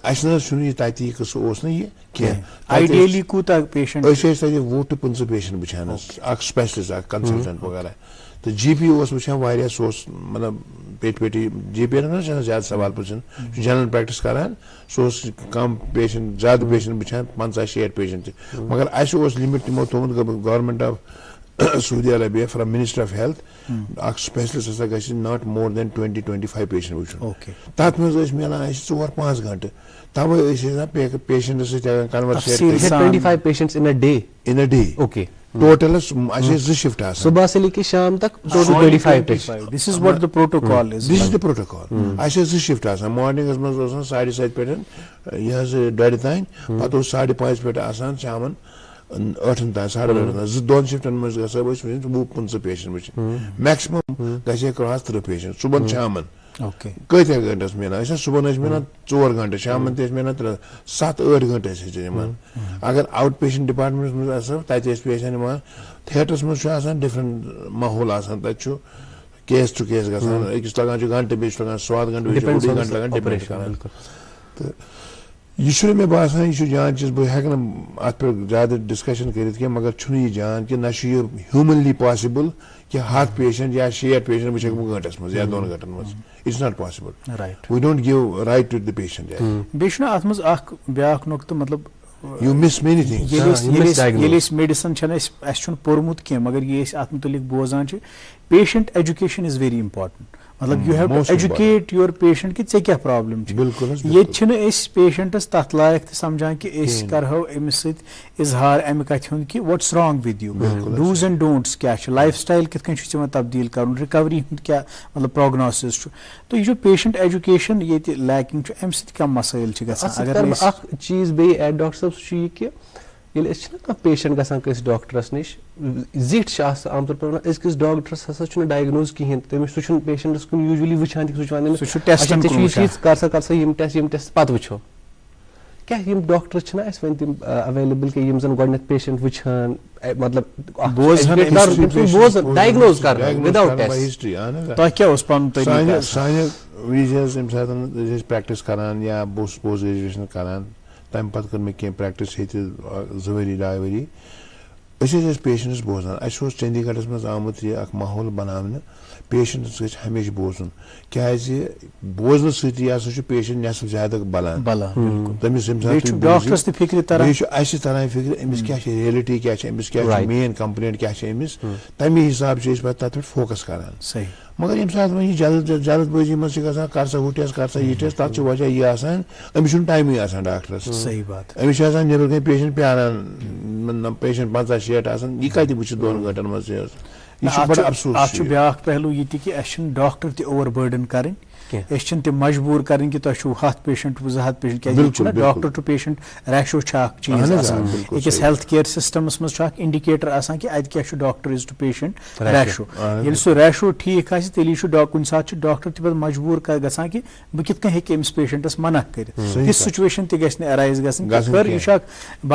तती कस यह कह आइडियली कूता पेशेंट 20 to 25 पेशेंट वुचान स्पेशलिस्ट कंसल्टेंट वगैरह तो जीपी वुचान सो मतलब पेटी जीपी ज्यादा सवाल पुछन जनरल प्रैक्टिस करान सो कम पेशेंट ज्यादा पेशेंट वुचान 50-60 पेशेंट मगर लिमिट तमो थोमुत government of Saudi Arabia from Minister of Health specialist गि not more than 20-25 पेशेंट वुचन तथ मज मिलान 4-5 घंटे तब patient conversate 25 patients in a day okay total 2 shift सुबह से लेके शाम तक total 25 this is what the protocol is this is the protocol 2 shift morning मज 7:30 पे यह 2:30 तान पत 5:30 पे शाम 8 तान 8:30 2 शिफ्टन मज 20-25 पेशेंट वुचन मैक्सिमम गि क्रॉस 30 पेशेंट सुबह शाम कत घंटे मिलान सुबह मिलान 4 घंटे शाम मिलान 7-8 घंटे अगर आउट पेशेंट डिपार्टमेंट मज तत पेशेंट थिएटर्स मज डिफरेंट माहौल तक केस टू केस गसान अकिस लगान घंटे बेस लगान 7 घंटे लगान डिपेंड करान तो यह मे बासान यह जान चीज बह अत पे ज्यादा डिस्कशन कर मगर यह जान कि ना ह्यूमनली पॉसिबल कि 100 पेशेंट या 60 पेशेंट वो घंटस मज या 2 घंटन मज it's not possible right we don't give right to the patient बेशना अत मज ब्याक नुक्तु मतलब यू मिस मेनी थिंग्स ये मेडिसिन पोर्मुत कह मगर ये अत मुतलिक बोजान patient education is very important मतलब you have to educate your patient कि ऐ क्या प्रॉब्लम ये पेशेंटस तथ लायक समझान कि करो अमिस इजहार अमे कथ कि what's wrong with you dos and don'ts क्या लाइफ स्टाइल कित तब्दील कर रिकवरी क्या मतलब प्रोग्नोसिस तो यह पेशेंट एजुकेशन ये लैकिंग अम कम मसाइल अगर चीज बे डॉक्टर साहब सह कि पेशेंट गसान डॉक्टरस नश जिट आम तौर पर अकिस डॉक्टरस हसा डायग्नोज कहें तमिस सह पेशेंटस कुन यूजुअली वुचान कर सा यम टेस्ट पत वुचो क्या यम डॉक्टर वन तम अवेलेबल कि यम जन गोडनेथ पेशेंट वुचान मतलब डायग्नोज कर विदाउट टेस्ट तो क्या उस पन तरीका साने विजस यम साथ प्रैक्टिस करान या पोस्ट ग्रेजुएशन करान तम पत कर मे कह प्रैक्टिस 2 वरी 2 वरी पेशेंटस बोजान चंडीगढ़ मज आमुत यह माहौल बनाने पेशेंटस गि हमेशा बोजन क्या बोजन सह पेशेंट नेसफ ज्यादा बलान तमिस डॉक्टर्स फिक्र तरह फिक्र अमिस क्या रियलिटी क्या अमिस क्या मेन कंप्लेंट क्या अमिस तमे हिसाब से तथ पे फोकस करान सही मगर ये साथ वह जल्दबाजी मज कर सा हु टेस्ट कर सा यह टेस्ट तथ वजह यह अमिस टाइम डॉक्टरस सही बात अमिस नबर कहीं पेशेंट प्यारान पेशेंट 50-60 यह कत वो 2 घंटन मज अफसोस ब्याक पहलू ये कि डॉक्टर त ओवर बर्डन करें तम मजबूर करें कि तुम 100 पेशेंट 200 पेशेंट क्या डॉक्टर टू पेशेंट रेशो चीज अकिस हेल्थ केयर सिस्टमस मज इंडिकेटर आसान कि अत क्या doctor is to patient ratio ये सो रेशो ठीक तेल कुन सात डॉक्टर त मजबूर गसान कि बह कित हे अमिस पेशेंटस मना कर तिस सिचुएशन तह अराइज गई यह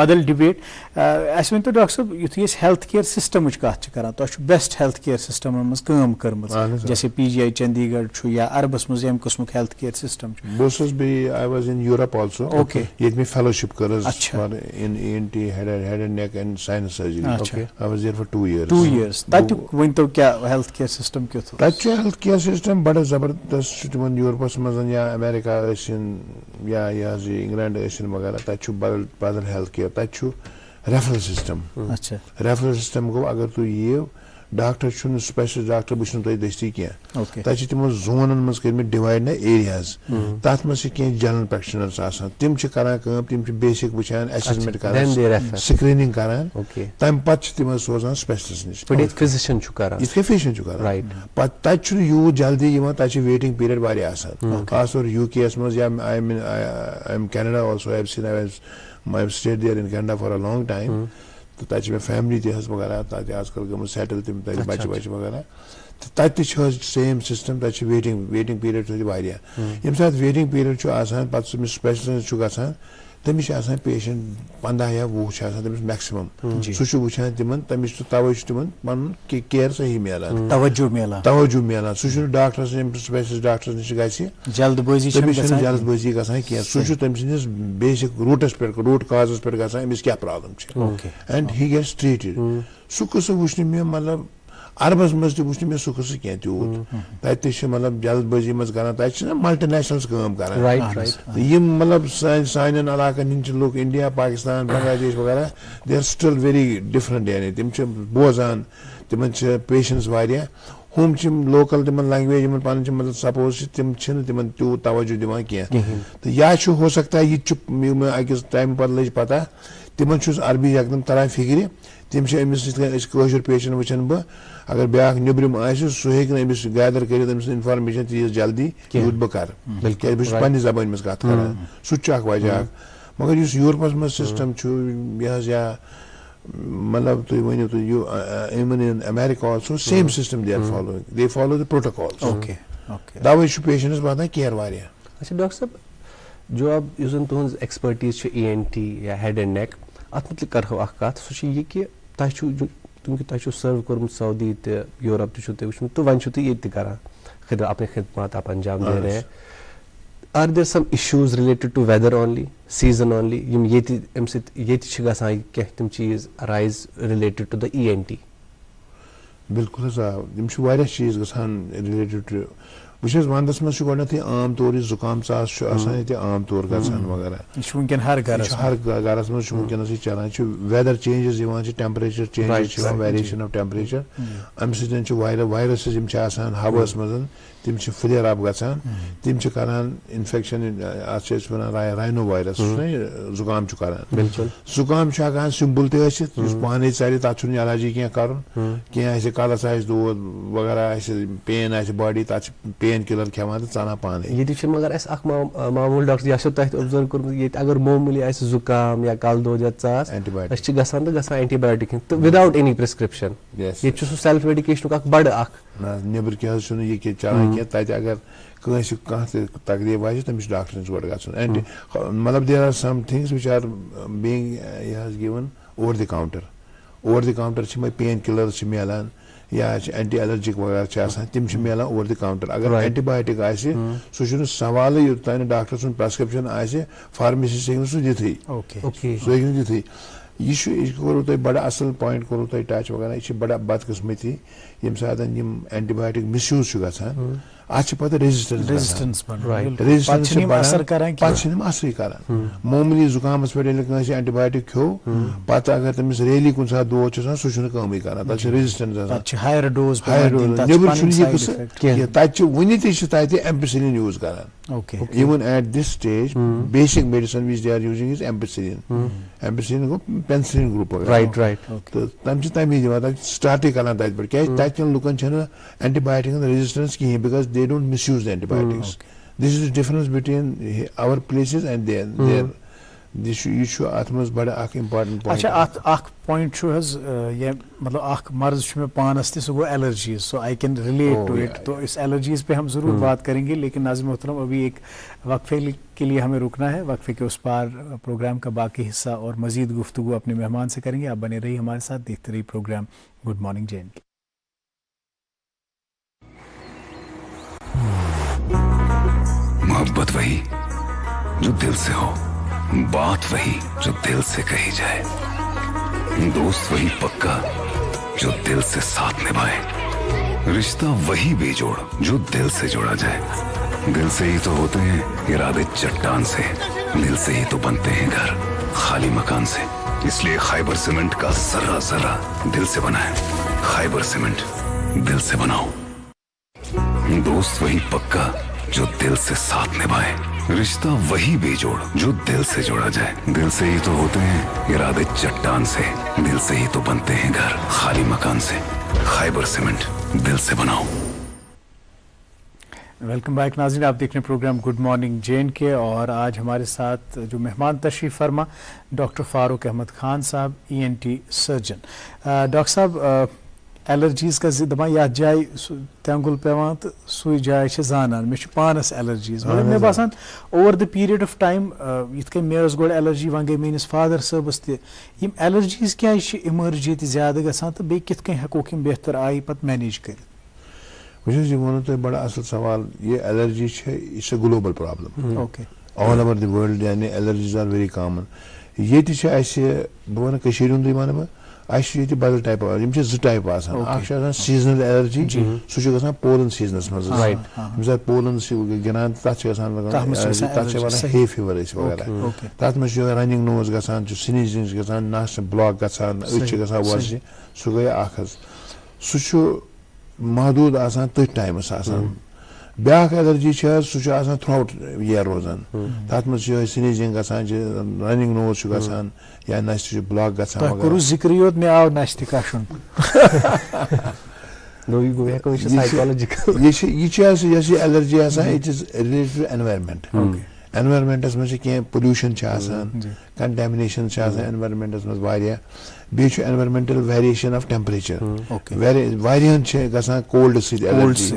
बदल डिबेट अस वन तो डॉक्टर साहब युथु हेल्थ केयर सिस्टम कत कर तुम बेस्ट हेल्थ केयर सिस्टम मज कर्म जैसे PGI चंडीगढ़ या अरबस मज मज यम कस्मुक हेल्थ केयर सिस्टम बस बी I was in Europe also okay ये में फेलोशिप करस अच्छा for in ENT head and neck and sinus surgery okay I was there for 2 years 2 years तत वन तो क्या हेल्थ केयर सिस्टम क्यों तो तत हेल्थ केयर सिस्टम बड़ा जबरदस्त तिमन यूरोपस मज या अमेरिका या इंग्लैंड वगैरह तत बदल हेल्थ केयर तत रेफरल सिस्टम अच्छा रेफरल सिस्टम गो अगर तू ये डॉक्टर स्पेशलिस्ट डॉक्टर वो दस्ती क्या तक तमो जोन मज कर डिवाइड ना एरियाज तथ मज कह जनरल प्रैक्टिशनर्स तिम करान तिम बेसिक वुचान असेसमेंट करान स्क्रीनिंग करान तम पत तिम सोजान स्पेशलिस्ट निश फिजिशियन करान तत यूत जल्दी तक वेटिंग पीरियड वारिया आसान खास तौर UK मज या I am Canada also I have stayed there in Canada for a long time तो तक मे फैमिली तहस वगैरह तक आजकल गम सेटल तम तक बच्चे बच्चे वगैरह तो तत सेम सिस्टम तक वेटिंग पीरियड ये सात वेटिंग पीरियड आसान पे स्पेशलिस्ट गसान तमिस पेशेंट 15 या 20 तमिस मैक्सिमम सह वुचान तिमन तमिस तवे तिमन पन केयर सही मिलान तवज्जो मिलान सह डॉक्टर स्पेशलिस्ट डॉक्टर निश जल्दबाजी गसान कह सह तमिस बेसिक रूट काजस पे गसान अमिस क्या problem and he gets treated सह कस वुचन मे मतलब अरबस मज तुम मे सह कस कह तूत तत मतलब जल्दबाजी मज कर तक मल्टीनेशनल्स काम कर मतलब सान इलाकन हंद लुक इंडिया पाकिस्तान बांग्लादेश वगैरह they are still very different यानी तिम बोजान तिमन पेशेंस वारिया हम लोकल तिमन लैंग्वेज पन मतलब सपोज तिम तिमन तूत तवज्जो दिवान कह तो या हो सकता है ये अकिस टाइम पर लज पता तिमन अरबी एकदम तरह फिक्र तिम अमिस पेशेंट वुचन बह अगर ब्या नब्रम सह हेस गैदर कर इन्फॉर्मेशन तीस जल्दी यूत बह कर क्या बह पे जबान मज कत कर सह वजह मगर यूरोपस मज सिस्टम या मतलब तुम वनो तो even in America also same system they follow the protocols okay तवे पेशेंट्स वातान केयर वारिया अच्छा डॉक्टर साहब जो अब तुहज एक्सपर्टीज ENT या हेड एंड नेक अत मुतलिक करहो अख कत सह यह कि तुम सर्व कोर्मुत सऊदी तो यूरोप तुम वुचमुत तो वन तुम कर अपने खिदमत आप अंजाम दे रहे हैं are there some issues related to weather only season only यम ये कह तम चीज rise related to the ENT बिल्कुल यम चीज गसान रिलेटेड टू वह वंदस मज गए आम तौर जुकाम सास आम तौर गसान वगैरह हर गरस मज वनस चलान weather changes temperature changes variation of temperature um viruses हवास मज तिम फ्लेयर अप गसान तिम करान इन्फेक्शन वन राइनो वायरस जुकाम करान जुकाम हेकान सिंपल पाने चल तथ एलर्जी क्या कर कलस दूध वगैरह पेन बॉडी तथ पेन किलर खेवान तो चा पाने ये मगर मामूल डॉक्टर यह ऑब्जर्व कोर्मुत अगर मामूली जुकाम या कल दो या चास एंटीबायोटिक तो विदाउट एनी प्रिस्क्रिप्शन ये सेल्फ मेडिकेशन बड़ नबर क्या चलान क्या तत अगर कंस तकलीफ आए तमिस डॉक्टर गोड गन एंड मतलब there are some things which are being given over the counter painkillers मिलान या एंटी एलर्जिक वगैरह तिम मिलान ओवर द काउंटर अगर एंटीबायोटिक सह सवाल योतान डॉक्टर सुन प्रेस्क्रिप्शन आए फार्मेसी सह दिथी सह दिथी यह कोर तुम बड़ा असल पॉइंट कोर तुम टच वगैरह यह बड़ा बदकिस्मती यम सात एंटीबायोटिक मिसयूज गसान अत पे रेजिस्टेंस असर कर मामूली जुकामस पे एंटीबायोटिक खो पत अगर तमिस रेली कुछ दो सह कम कर तक रेजिस्टेंस हायर डोज तत वन तत एम्पिसिलिन यूज कर even at this stage basic medicine which they are using is ampicillin गो पेनिसिलिन ग्रुप तो तमी दिवान स्टार्ट कर तत पे क्या तत लुकन एंटीबायोटिक रेजिस्टेंस कहें because they don't misuse the antibiotics. This is the difference between our places and their. This issue atmas bada ak important point. अच्छा अख point छु हज ये मतलब अख मर्ज छु में पानस ते so allergies so I can relate to it तो इस एलर्जीज पे हम जरूर बात करेंगे लेकिन नाज़िम मोहतरम अभी एक वक्फे के लिए हमें रुकना है वक्फे के उस पार प्रोग्राम का बाकी हिस्सा और मजीद गुफ्तगू अपने मेहमान से करेंगे आप बने रहिए हमारे साथ देखते रहिए प्रोग्राम गुड मॉर्निंग JNK वही जो दिल से हो, बात वही जो दिल से कही जाए, दोस्त वही पक्का जो दिल से साथ निभाए, रिश्ता वही बेजोड़ जो दिल से जोड़ा जाए। दिल से ही तो होते हैं इरादे चट्टान से, दिल से ही तो बनते हैं घर खाली मकान से। इसलिए खैबर सीमेंट का जर्रा जर्रा दिल से बना है। खैबर सीमेंट, दिल से बनाओ। दोस्त वही पक्का जो दिल से साथ निभाए, रिश्ता वही बेजोड़ जो दिल से जोड़ा जाए। दिल से ही तो होते हैं इरादे चट्टान से, दिल से ही तो बनते हैं घर खाली मकान से। खैबर सीमेंट, दिल से बनाओ। वेलकम बैक नाज़रीन, आप देख रहे हैं प्रोग्राम गुड मॉर्निंग JNK और आज हमारे साथ जो मेहमान तशरीफ़ फरमा डॉक्टर फ़ारूक अहमद खान साहब, ENT सर्जन। डॉक्टर साहब, एलर्जीज का दपा ये जाए तेंगुल पेवान तो सू जाए जानान मे पानस एलर्जीज, मगर मे बासान over the period of time यिथ मे गो एलर्जी वन गई मेनिस फादर सबस तम एलर्जीज क्या इमर्ज ये ज्यादा गसान तो बे कित हेको बेहतर आई पत मैनेज कर। वह वो तुम बड़ा असल सवाल, ये एलर्जी यह global problem okay all over the world, यानी एलर्जीज आर वेरी कॉमन। ये बह वन वन बह ये बदल टाइप ज टाइप सीजनल एलर्जी, सह पोलन सीजनस मज पोलन गिनान तथ हे फीवर वगैरह, तथ मे रनिंग नोज गसान, स्नीजिंग गसान, नस ब्लॉक गसान, गसान वर्ज, सह गई सह महदूद आसान तथ टाइमस आसान। ब्या एलर्जी सह थ्रू आउट ईयर रोजान, तथ मे स्नीजिंग गसान, रनिंग नोज गसान या नस ब्लॉक गसान। जिक्र योत मे आव नस तशन यह allergy it is related to environment. एनवायरनमेंटस मे कह पोल्यूशन कंटेमिनेशन एनवायरनमेंटस मज बेच एनवायरमेंटल वेरिएशन ऑफ टेम्परेचर, वारियन गसान कोल्ड एलर्जी,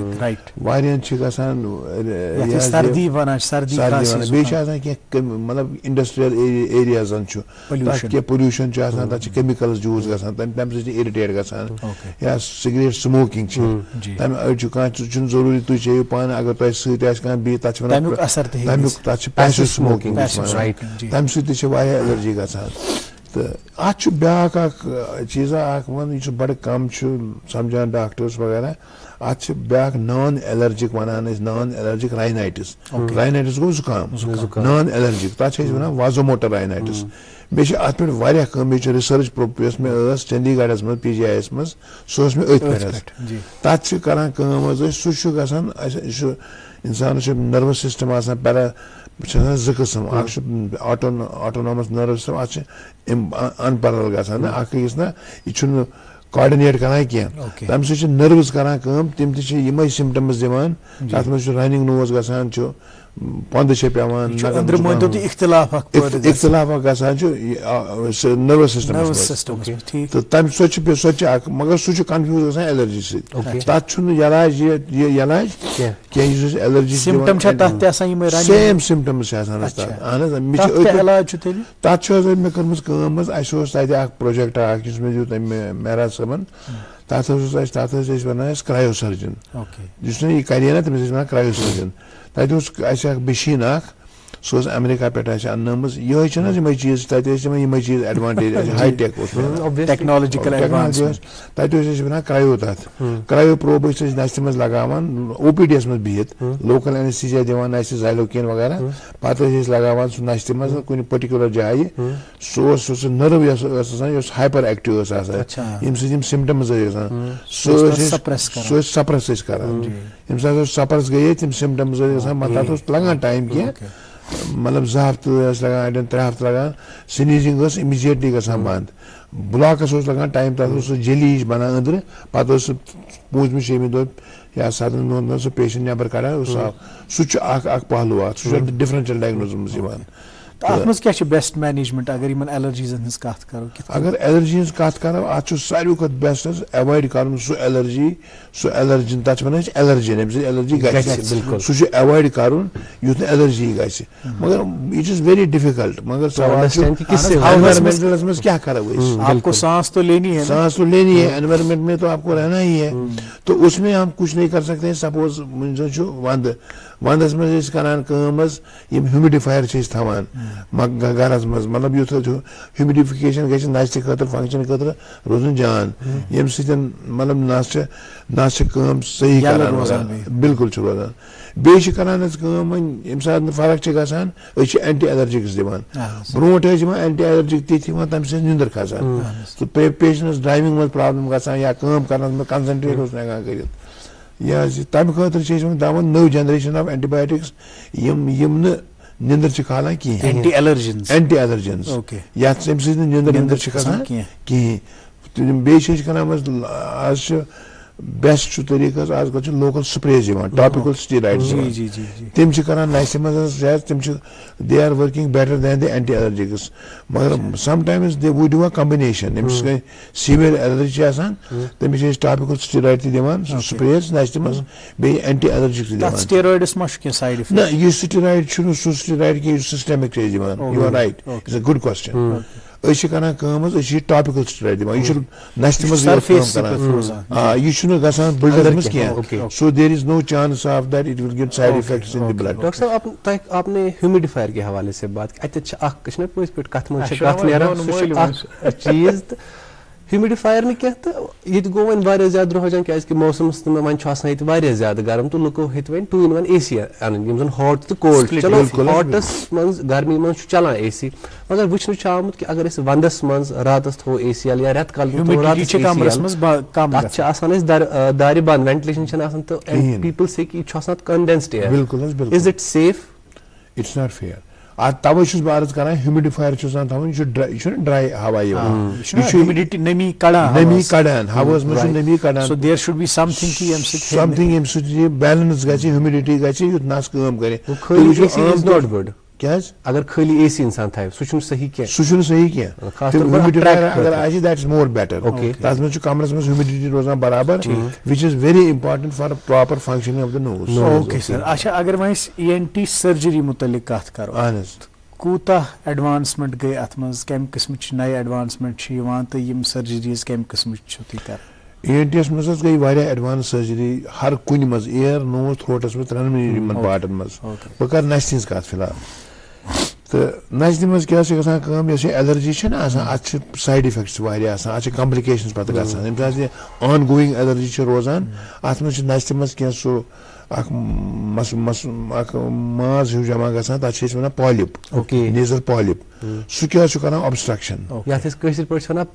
वारियन गसान सर्दी कह मतलब इंडस्ट्रियल एरियाज कह पोल्यूशन तक केमिकल्स यूज गसान, तम इरिटेट गसान, या सिगरेट स्मोकिंग तम कह जरूरी तुम चेयू पान, अगर तुम सह बी तक पैसिव स्मोकिंग, तम सह एलर्जी गसान। तो अत ब्या चीज़ा वन यह बड़ कम समझान डॉक्टर्स वगैरह, अत ब्या नॉन एलर्जिक वनान, नॉन एलर्जिक राइनाइटिस। राइनाइटिस गो जुकाम, नॉन एलर्जिक तथ वन वाजोमोटर राइनाइटिस। बे अत पे कम रिसर्च यस मे चंडीगढ़ मज PGI's मज सह मे तथ कर सह गसान इंसान नर्वस सिस्टम पैरा ज कस्म, ऑटोनॉमस नर्वस सिस्टम अनपैरल गसान अकिस ना यह कोऑर्डिनेट करान कह, तम सह नर्वस करान तम तम सिम्टम्स दिवान, तथ मे रनिंग नोज गसान, पंद पेवान, इख्तिलाफ गसान नर्वस सिस्टम, तो तम सह मगर सह कन्फ्यूज गसान एलर्जी सह। तथ इलाज कह एलर्जी सेम सिम्टम्स तथ मे कर प्रोजेक्ट मे दित मेहराज सबन, तथ वन क्रायो सर्जन, जिस यह करे ना तमिस वन क्रायो सर्जन। तक मशीन सह अमेरिका पे अन्न यह चीज तम चीज advantage high tech technological one cryo, तथ क्रायो प्रोब नस्त मज लगान OPDs मज बिहित, लोकल एनेस्थीसिया दिवान ज़ाइलोकेन वगैरह, पत लगान सह नस्त मज कुन पर्टिकुलर जाए, सह नर्व हाइपर एक्टिव यम सिम्टम्स सह सप्रेस करान, यम सप्रेस गए तम सिम्टम्स तथ लगान टाइम कह, मतलब 2 हफ्ते लगान, अड़न 3 हफ्ते लगान, स्नीजिंग इमीजिएटली गसान बंद, ब्लॉकस लगान टाइम, तथ जेली बनान अंदर, पत 5 6 दह या 7 दह सह पेशेंट नबर कड़ान साफ, सह पहलू सह डिफरेंशियल डायग्नोसिस। अत मज क्या बेस्ट मैनेजमेंट अगर इन एलर्जीजन हज कत करो अगर एलर्जी हज कत करो अत सारे खुद बेस्ट अवॉइड कर सो एलर्जी सो एलर्जन तक वन एलर्जन एलर्जी सह अवॉइड कर युथ एलर्जी मगर इट इज वेरी डिफिकल्ट मगर एनवायरमेंटल में क्या करो आपको सांस तो लेनी है, सांस तो लेनी है, एनवायरमेंट में तो आपको रहना ही है, तो उसमें हम कुछ नहीं कर सकते। सपोज वंद वंदस में करान ह्यूमिडिफायर थवान गरस मज मतलब युथ ह्यूमिडिफिकेशन गई नश खतर फंक्शन खतर रोजन जान ये मतलब नश सही करान बिल्कुल रोजान बेच करान ये सात फर्क गसान एंटी एलर्जिक्स दिवान ब्रोट एंटी एलर्जिक ती तम से निंदर खसान तो पेशेंट्स ड्राइविंग में प्रॉब्लम गसान या काम करने में कंसंट्रेट कर या तम खतर दवान नव जनरेशन ऑफ एंटीबायोटिक्स यम निंदर खालान कहें एंटी एलर्जेंस या निंदर कहें बेच करान आज बेस्ट तरीक आज लोकल स्प्रेज टॉपिकल स्टेरॉइड्स तम करान नशे मज तम they are working better than the anti allergics मगर sometimes they would do a combination severe allergy तमिस टॉपिकल स्टेरॉइड दिवान स्प्रेज नशे मज बे एंटी एलर्जिक्स स्टेरॉइड्स मा साइड इफेक्ट ना ये स्टेरॉइड सो स्टेरॉइड के सिस्टमिक दिवान you are right it's a good question करान टॉपिकल स्टेरॉइड दिवान नशे मज यह गसान बिल्डर मज कह so there is no chance of that it will get side effects in the blood. Doctor sahab आपने ह्यूमिडिफायर के हवाले से बात की अत कथ मन चीज ह्यूमिडिफायर ने क्या ये गो वन ज्यादा रोजान क्या मौसमस वन ज्यादा गर्म तो लुको हेत वन 2-in-1 AC अन हॉट तो कोल्ड चलो हॉटस मन गर्मी मन चलान AC मगर वुचन आमुत कि अगर वंदस मन रातस थो AC या रेत काल दारि बंद वेंटिलेशन तो पीपल से कि condensed air is it safe? It's not fair तवे अर्ज कर ह्यूमिडिफायर ड्राई हवा नमी कड़ान हवास मज नमी Kadan something balance humidity youth नस कर क्या अगर खाली AC इंसान था सही क्या ह्यूमिडिफायर अगर आज दैट इज मोर बेटर तथ मज कमरस मज ह्यूमिडिटी रोजान बराबर which is very important for proper functioning of the nose. Okay sir अच्छा अगर वह ENT सर्जरी मुतलिक कत करो कूता एडवांसमेंट गई अत मज कम किस्म नए एडवांसमेंट तो यम सर्जरीज कम किस्म कर ENT मज गई वारिया एडवांस सर्जरी हर कुन मज एयर नोज थ्रोटस में त्रेन पार्टन मज बह कर नशि हज कत फिलहाल तो नशि मज क्या एलर्जी अत साइड इफेक्ट्स अत कॉम्प्लिकेशंस पत गसान ऑन गोइंग एलर्जी रोजान अत मज नशि मज क्या सो माज हिव जमा गसान तक वन पॉलिप नेजल पॉलिप सह क्या ऑब्स्ट्रक्शन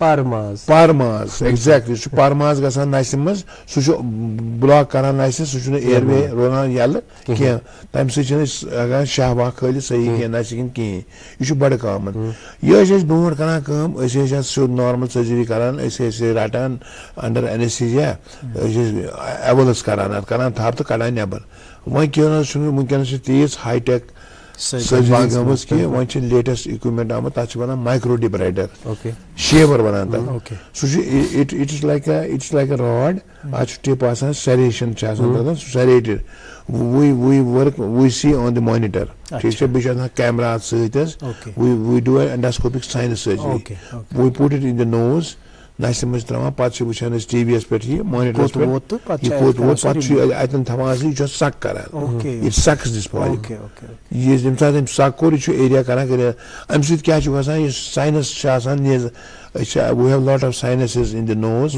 पारमाज एग्जैक्टली पारमाज गसान नशि मज सह ब्लॉक करान नशि सह एयरवे रोजान यल कह तम सह शाह वाह खल सही कह नशि कहें यह बड़ कॉमन यह ब्रोट करान सोद नॉर्मल सर्जरी करान रटान अंडर एनेस्थीसिया एवल्स करान थप तो कड़ान नबर वनकस तीज हाई टेक सर्जरी गम कि वन लेटेस्ट इक्विपमेंट आमुत तक वन माइक्रो डिब्राइडर शेवर वन तक it is like a rod अत tip serration serrated we work we see on the monitor ठीक है बीच camera we do an endoscopic sinus surgery we put it in the nose नशि मज त्रावान पे वुचान TVS पे monitors पे अतन थवान यह सक करान इट सक्स दिस पॉइंट ये सक कोर एरिया करान अम क्या sinus we have lot of sinuses in the nose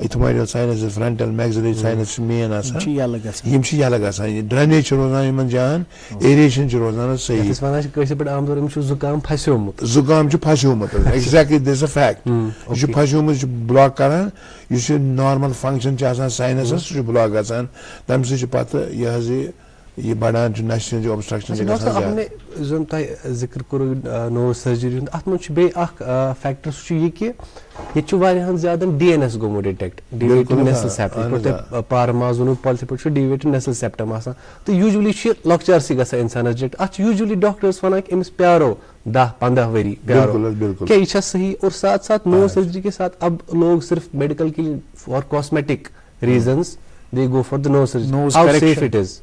ethmoidal sinuses frontal maxillary sinus main Yama L गसान drainage रोजान जान एरिएशन रोजान सही जुकाम फस्योमुत एग्जैक्टली दिस अ फैक्ट यह फस्योमुत ब्लॉक करान नॉर्मल फंक्शन साइनस ब्लॉक गसान तम पे यह ये बढ़ान नशे जो ऑब्स्ट्रक्शन हमने जोन तय जिक्र करो नोज सर्जरी अत मन बे फैक्टर सह ये कि ये वारियाहन ज्यादा DNS Gomo detect deviated nasal septum पार माज वन पॉलिसी पे डिवेटेड नेसल सेप्टम आसान तो यूजुअली लॉक्चर सी गसा इंसान डिटेक्ट अत यूजुअली डॉक्टर्स वनान कि अमिस प्यारो 10-15 वरी प्यारो क्या ये सही और साथ साथ नोज सर्जरी के साथ अब लोग सिर्फ मेडिकल की for cosmetic reasons they go for the nose surgery. How safe it is?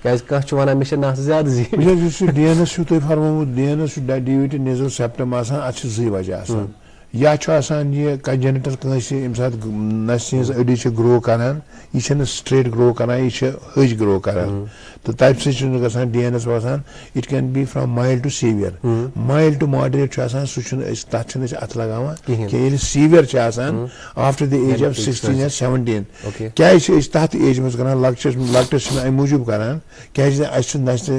Guys, कहाँ चुवाना मिशन ना से ज़्यादा जी. मुझे DNS शू तो फरमाऊँ DNS शू डिवेटेड नेसल सेप्टम आसान अच्छी ज़ी वजह आसान या छु आसान ये कंजेनिटल कंसे इमसात नसें अड़ी च ग्रो करान ये छन स्ट्रेट ग्रो करान ये छ हज ग्रो करान तो टाइप से छु गसान DNS आसान it can be from mild to severe mild to moderate छु आसान सु छु तथ छु अत लगावा कि ये सीवियर छु आसान आफ्टर द एज ऑफ 16 या 17 क्या इस तथ एज में करान लक्चर्स छु आई मूजूब करान क्या इस नसे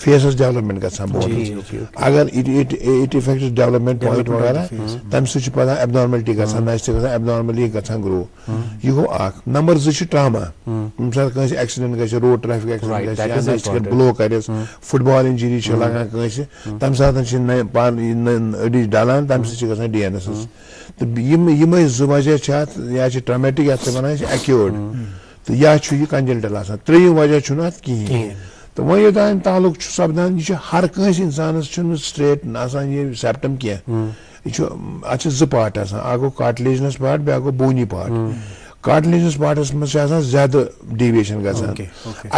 फेसस डेवलपमेंट गसान बहुत अगर इट इफेक्ट्स डेवलपमेंट पॉइंट वगैरह तम सह पता एबनॉर्मलिटी गसान एबनॉर्मली गसान ग्रो यह गो अख नंबर 2 ट्रामा मिसाल कहीं एक्सीडेंट गई रोड ट्रैफिक एक्सीडेंट ब्लो कर फुटबॉल इंजरी लगान कहीं तम सात अड़ी डालान तम सह DNS तो यम जो वजह या ट्रामेटिक ये वन एक्यूर्ड तो या यह कंजेनिटल आसान त्रेयम वजह कहें तो वह योतान ताल्लुक सपदान यह हर कंस इंसानस स्ट्रेट आसान ये सेप्टम कह यह जो पार्ट गो कार्टिलेजनस पार्ट बे गो बोनी पार्ट कार्टिलेजनस पार्टस मज ज्यादा डिविएशन गसान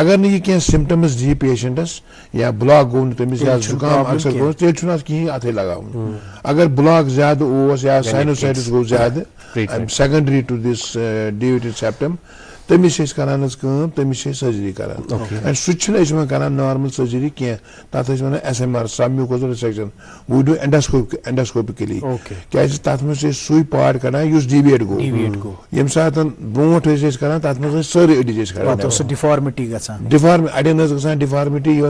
अगर नहीं कह सिम्टम्स दी पेशेंटस या ब्लॉक गो तमिस या जुकाम अक्सर गो तेल कहीं अथे लगावन अगर ब्लॉक ज्यादा ओस या साइनोसाइटिस गो ज्यादा secondary to this deviated septum तमिस करान तमिस सर्जरी करान सह करान नॉर्मल सर्जरी कह तथ वन SMR submucosal resection we do endoscopically क्या तथ मे सुई पार्ट करान डिविएट गो यम सात ब्रोट करान तथ मे सारी अड़ी करान डिफॉर्मिटी अड़न गसान डिफॉर्मिटी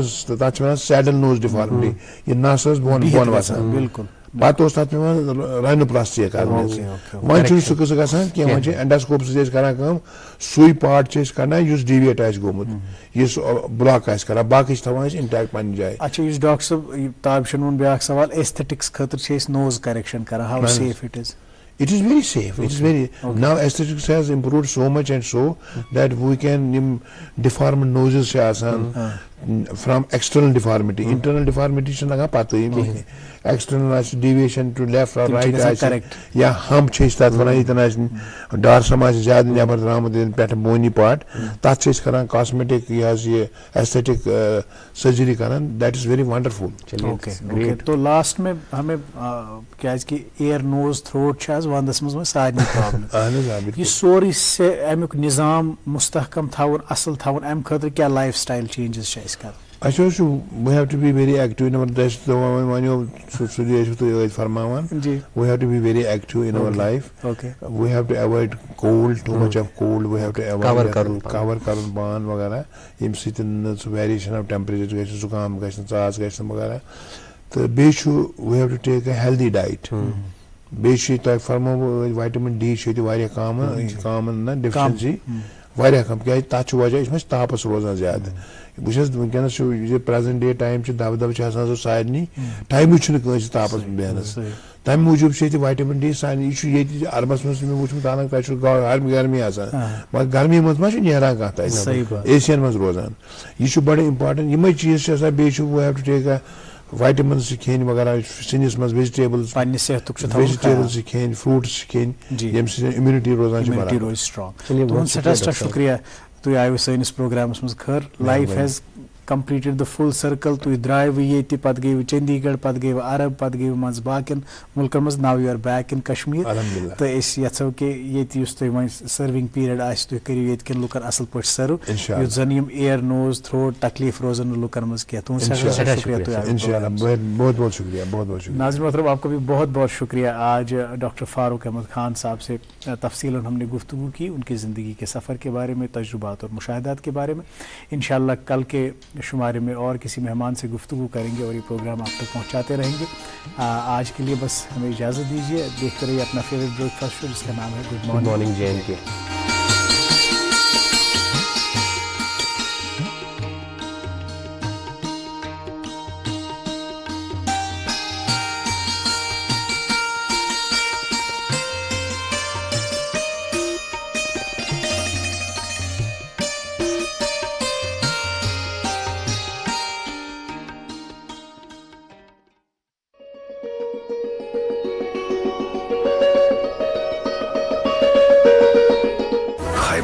तथ वन सैडल नोज डिफॉर्मिटी यह नस बोन वसान बिल्कुल पत तथ राइनोप्लास्टी कर वन सह कस गसान कह वन एंडोस्कोप से करान सुई पार्ट कड़ान डिविएट गोमुत इस ब्लॉक करान बाकी थवान इंटैक्ट पन्ने जाए. अच्छा इस डॉक्टर साहब ताबिशन वोन ब्याक सवाल एस्थेटिक्स खतर नोज करेक्शन करान how safe it is. It is very safe. It is very now aesthetics has improved so much and so that we can deform noses from external deformity. Internal deformity से लगा पाते ही external deviation to left or right या हम चीज़ तात् वना इतना डार समाज ज़्यादा neighbour Ram दिन पैट बोनी पार्ट तात् चीज़ करान cosmetic या ये aesthetic surgery करान that is very wonderful. Okay. तो last में हमें क्या इसकी ear nose throat शायद वंदस में सारी प्रॉब्लम ये सोरी से अमुक निज़ाम मुस्तहकम थावन असल थावन अम खतर क्या lifestyle changes चाहिए इसका. We have to be very active in our life. We have to be very active in our life. We have to avoid cold, too much of cold. We have to avoid cover ban वगैरह. यम सितन variation of temperature gas जुकाम gas Chas gas वगैरह. तो बेशु we have to take a healthy diet. बेशु तो फर्मो vitamin D शुद्ध वारिया common ना deficiency वारिया कम क्या ताच वजह इसमें तापस रोज़ान ज़्यादा. वह प्रेजेंट डे टाइम दब दब सारे टाइम तापस बेहनस तम मूजूब विटामिन डी सारे यह अरबस मे वुचमुत अलग गर्मी मगर गर्मी मज नान कह एशियन मज रोजान यह बड़ इम्पार्टेंट यम चीज बे we have to take vitamin खेन वगैरह सिनिस मज वेजिटेबल्स खेन फ्रूट्स खेन यम इम्यूनिटी रोजान स्ट्रांग. शुक्रिया तुम आयो सैनिस प्रोग्रामस मज खर. Life has completed the full circle. तुम द्राव ये पत गई चंडीगढ़ पत गई अरब पत गई मज बाकन मुल्कन मज now you are back in Kashmir तो यो कि ये सर्विंग पीरियड तुम करो ये लुकन असल पे सर्व युथ जन एयर नोज थ्रोट तकलीफ रोजन लुकन मज कह तुम बहुत बहुत शुक्रिया. नाज़रीन मोहतरम आपका भी बहुत बहुत शुक्रिया. आज डॉक्टर फारूक अहमद खान साहब से तफसीलन हमने गुफ्तगू की उनकी ज़िंदगी के सफ़र के बारे में, तजुर्बात और मुशाहिदात के बारे में. इंशाअल्लाह कल के शुमारे में और किसी मेहमान से गुफ्तगू करेंगे और ये प्रोग्राम आप तक पहुँचाते रहेंगे. आज के लिए बस हमें इजाज़त दीजिए. देखते रहिए अपना फेवरेट ब्रेकफास्ट शो जिसका नाम है good morning JNK.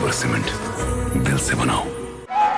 Khyber cement, दिल से बनाओ।